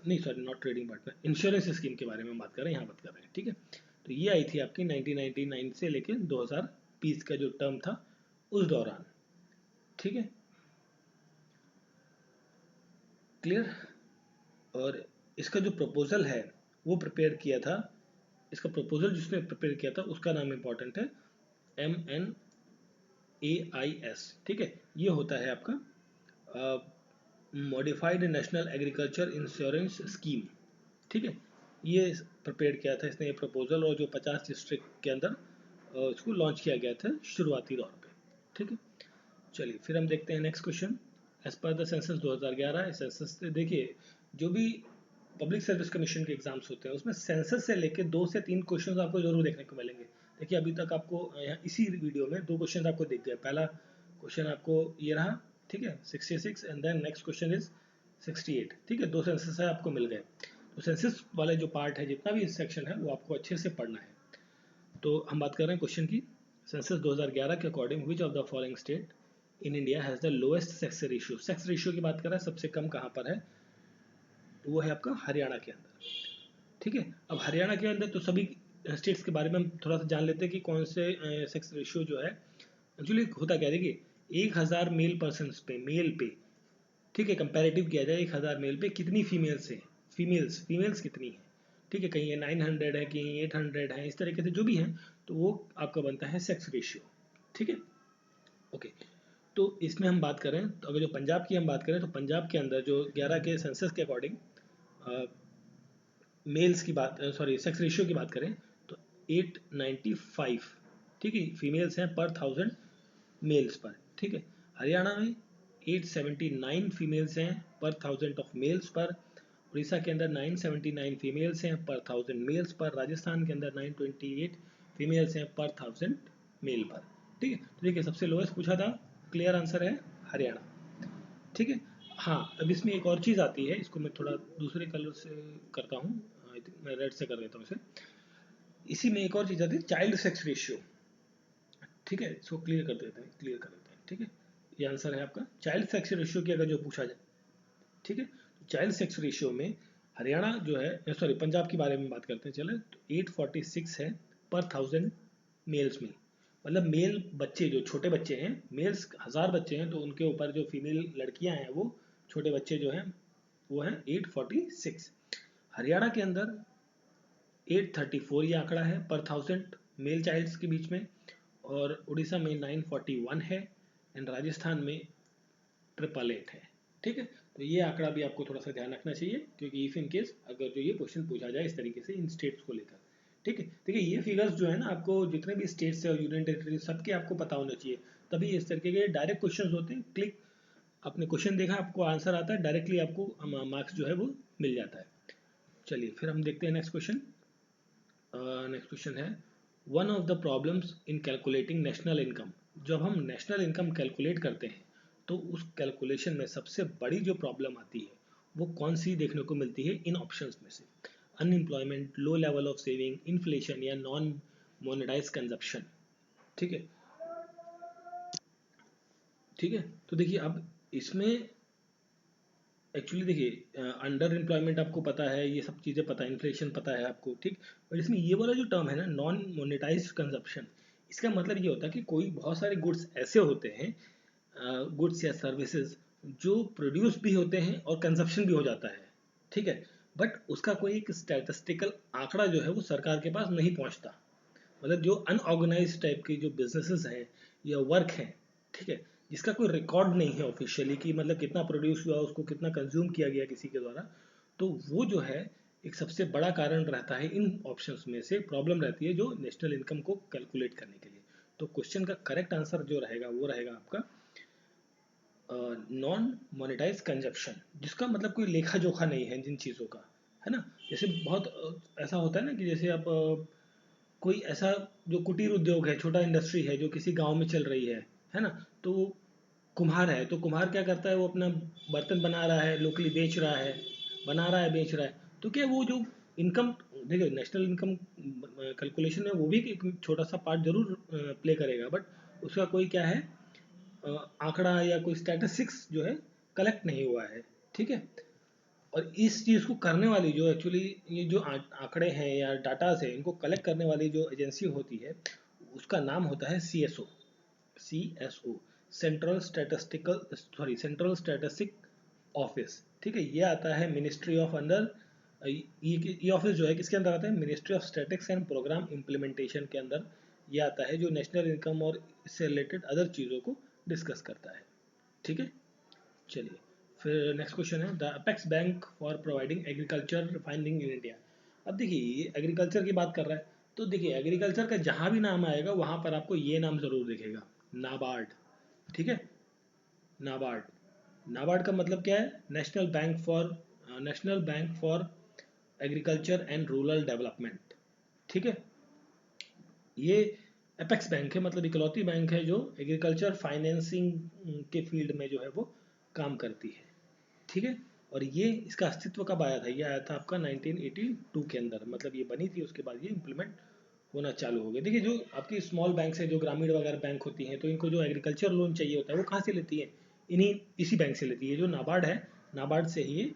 S1: नहीं sorry not trading partner, insurance scheme के बारे में बात कर रहे हैं, यहाँ बात कर रहे हैं, ठीक है। तो ये आई थी आपकी 1999 से लेकर 2020 का जो टर्म था उस दौरान, ठीक है, क्लियर। और इसका जो प्रपोजल है वो प्रिपेयर किया था, इसका प्रपोजल जिसने प्रिपेयर किया था उसका नाम इंपॉर्टेंट है, MNAIS, ठीक है। ये होता है आपका modified national agriculture insurance scheme, ठीक है। ये प्रिपेयर किया था इसने ये प्रपोजल, और जो 50 डिस्ट्रिक्ट के अंदर इसको लॉन्च किया गया था शुरुआती दौर पे, ठीक है। चलिए फिर हम देखते हैं next question. As per the census 2011, census से देखिए जो भी पब्लिक सर्विस कमीशन के एग्जाम्स होते हैं उसमें सेंसस से लेके 2 से 3 क्वेश्चन आपको जरूर देखने को मिलेंगे। देखिए अभी तक आपको यहाँ इसी वीडियो में 2 क्वेश्चन आपको दिख गए। पहला क्वेश्चन आपको ये रहा, ठीक है, 66, and then next question is 68, ठीक है। 2 सेंसस है आपको मिल गए। तो सेंसस वाले जो पार्ट है, जितना भी सेक्शन है वो आपको अच्छे से पढ़ना है। तो हम बात कर रहे हैं क्वेश्चन की। सेंसस 2011 के according which of the following state in India has the lowest sex ratio. Sex ratio की बात कर रहा है, सबसे कम कहाँ पर है, तो वो है आपका हरियाणा के अंदर, ठीक है। अब हरियाणा के अंदर तो सभी स्टेट्स के बारे में हम थोड़ा सा जान लेते हैं कि कौन से सेक्स रेशियो जो है एक्चुअली होता क्या है। देखिए 1000 मेल पर्सन पे, मेल पे, ठीक है, कंपैरेटिव किया जाए 1000 मेल पे कितनी फीमेल्स हैं, फीमेल्स कितनी हैं, ठीक है। कहीं ये 900 है, कहीं 800 है, इस तरीके से जो भी हैं, तो वो आपका बनता है सेक्स रेशियो, ठीक है, ओके। तो इसमें हम बात करें तो अगर जो पंजाब की हम बात करें, तो पंजाब के अंदर जो 11 के सेंसस के अकॉर्डिंग मेल्स की बात, सॉरी सेक्स रेशियो की बात करें तो 895, ठीक है, फीमेल्स हैं पर 1000 मेल्स पर, ठीक है। हरियाणा में 879 फीमेल्स हैं पर 1000 ऑफ मेल्स पर। उड़ीसा के अंदर 979 फीमेल्स हैं पर 1000 मेल्स पर। राजस्थान के अंदर 928 फीमेल्स हैं पर 1000 मेल पर, ठीक है। तो देखिए सबसे लोएस्ट पूछा था, क्लियर आंसर है हरियाणा, ठीक है। हाँ अब इसमें एक और चीज़ आती है, इसको मैं थोड़ा दूसरे कलर से करता हूँ, आई थिंक मैं रेड से कर देता हूँ इसे। इसी में एक और चीज़ आती है, चाइल्ड सेक्स रेशियो, ठीक है। इसको क्लियर कर देते हैं, ठीक है। ये आंसर है आपका चाइल्ड सेक्स रेशियो की अगर जो पूछा जाए, ठीक है। तो चाइल्ड सेक्स रेशियो में हरियाणा जो है, सॉरी पंजाब के बारे में बात करते हैं चले, तो 846 है पर 1000 मेल्स में। मतलब मेल बच्चे जो छोटे बच्चे हैं, मेल्स 1000 बच्चे हैं तो उनके ऊपर जो फीमेल लड़कियां हैं वो छोटे बच्चे जो हैं वो हैं 846। हरियाणा के अंदर 834 ये आंकड़ा है पर 1000 मेल चाइल्ड्स के बीच में, और उड़ीसा में 941 है, एंड राजस्थान में 888 है, ठीक है। तो ये आंकड़ा भी आपको थोड़ा सा ध्यान रखना चाहिए, क्योंकि इफ इन केस अगर जो ये क्वेश्चन पूछा जाए इस तरीके से इन स्टेट्स को लेकर, ठीक है। देखिए ये फिगर्स जो है ना, आपको जितने भी स्टेट्स है और यूनियन टेरिटरी सबके आपको पता होना चाहिए, तभी इस तरीके के डायरेक्ट क्वेश्चन होते हैं। क्लिक आपने क्वेश्चन देखा, आपको आंसर आता है, डायरेक्टली आपको मार्क्स जो है वो मिल जाता है। चलिए फिर हम देखते हैं नेक्स्ट क्वेश्चन। नेक्स्ट क्वेश्चन है, one of the problems in calculating national income. जब हम नेशनल इनकम कैलकुलेट करते हैं तो उस कैलकुलेशन में सबसे बड़ी जो प्रॉब्लम आती है वो कौन सी देखने को मिलती है इन ऑप्शंस में से, unemployment, low level of saving, inflation या नॉन मोनेटाइज कंजप्शन। ठीक है, ठीक है। तो देखिए अब इसमें एक्चुअली देखिए अंडर एम्प्लॉयमेंट आपको पता है, ये सब चीज़ें पता है, इन्फ्लेशन पता है आपको, ठीक। और इसमें ये वाला जो टर्म है ना, नॉन मोनेटाइज्ड कंजप्शन, इसका मतलब ये होता है कि कोई बहुत सारे गुड्स ऐसे होते हैं, गुड्स या सर्विसेज जो प्रोड्यूस भी होते हैं और कंजप्शन भी हो जाता है, ठीक है, बट उसका कोई एक स्टैटिस्टिकल आंकड़ा जो है वो सरकार के पास नहीं पहुंचता। मतलब जो अनऑर्गेनाइज टाइप के जो बिजनेसेस हैं या वर्क हैं, ठीक है, जिसका कोई रिकॉर्ड नहीं है ऑफिशियली कि मतलब कितना प्रोड्यूस हुआ, उसको कितना कंज्यूम किया गया किसी के द्वारा, तो वो जो है एक सबसे बड़ा कारण रहता है। इन ऑप्शंस में से प्रॉब्लम रहती है जो नेशनल इनकम को कैलकुलेट करने के लिए। तो क्वेश्चन का करेक्ट आंसर जो रहेगा वो रहेगा आपका नॉन मोनेटाइज कंजप्शन, जिसका मतलब कोई लेखा जोखा नहीं है जिन चीज़ों का, है ना। जैसे बहुत ऐसा होता है ना कि जैसे आप कोई ऐसा जो कुटीर उद्योग है, छोटा इंडस्ट्री है जो किसी गांव में चल रही है ना, तो कुम्हार है, तो कुम्हार क्या करता है, वो अपना बर्तन बना रहा है, लोकली बेच रहा है, बना रहा है बेच रहा है, तो क्या वो जो इनकम, देखो नेशनल इनकम कैलकुलेशन में वो भी एक छोटा सा पार्ट जरूर प्ले करेगा, बट उसका कोई क्या है आंकड़ा या कोई स्टैटिस्टिक्स जो है कलेक्ट नहीं हुआ है, ठीक है। और इस चीज़ को करने वाली जो एक्चुअली ये जो आंकड़े हैं या डाटाज है, इनको कलेक्ट करने वाली जो एजेंसी होती है, उसका नाम होता है CSO। CSO, central statistic office, ठीक है। ये आता है मिनिस्ट्री ऑफ अंडर, ये ऑफिस जो है किसके अंदर आता है, ministry of statics and programme implementation के अंदर ये आता है, जो नेशनल इनकम और इससे रिलेटेड अदर चीज़ों को डिस्कस करता है, ठीक है। चलिए, फिर नेक्स्ट क्वेश्चन है, the apex bank for providing agriculture financing in India. अब देखिए ये एग्रीकल्चर की बात कर रहा है, तो देखिए एग्रीकल्चर का जहाँ भी नाम आएगा वहाँ पर आपको ये नाम ज़रूर दिखेगा, नाबार्ड, ठीक है। नाबार्ड, नाबार्ड का मतलब क्या है, national bank for agriculture and rural development, ठीक है। ये एपेक्स बैंक है, मतलब इकलौती बैंक है जो एग्रीकल्चर फाइनेंसिंग के फील्ड में जो है वो काम करती है, ठीक है। और ये इसका अस्तित्व कब आया था, ये आया था आपका 1982 के अंदर, मतलब ये बनी थी उसके बाद ये इम्प्लीमेंट होना चालू हो गया। देखिए जो आपकी स्मॉल बैंक्स है, जो ग्रामीण वगैरह बैंक होती हैं, तो इनको जो एग्रीकल्चर लोन चाहिए होता है वो कहाँ से लेती है, इसी बैंक से लेती है, जो नाबार्ड है, नाबार्ड से ही ये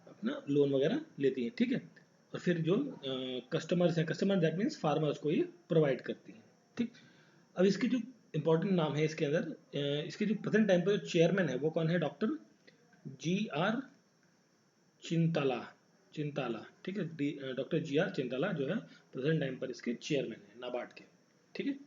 S1: अपना लोन वगैरह लेती है, ठीक है। और फिर जो कस्टमर्स हैं, कस्टमर दैट मीन्स फार्मर्स को ये प्रोवाइड करती है, ठीक। अब इसके जो इंपॉर्टेंट नाम है इसके अंदर, इसके जो प्रेजेंट टाइम पर जो चेयरमैन है वो कौन है, डॉक्टर GR चिंताला, चिंताला, ठीक है। डॉक्टर GR चिंताला जो है प्रेजेंट टाइम पर इसके चेयरमैन है नाबार्ड के, ठीक है।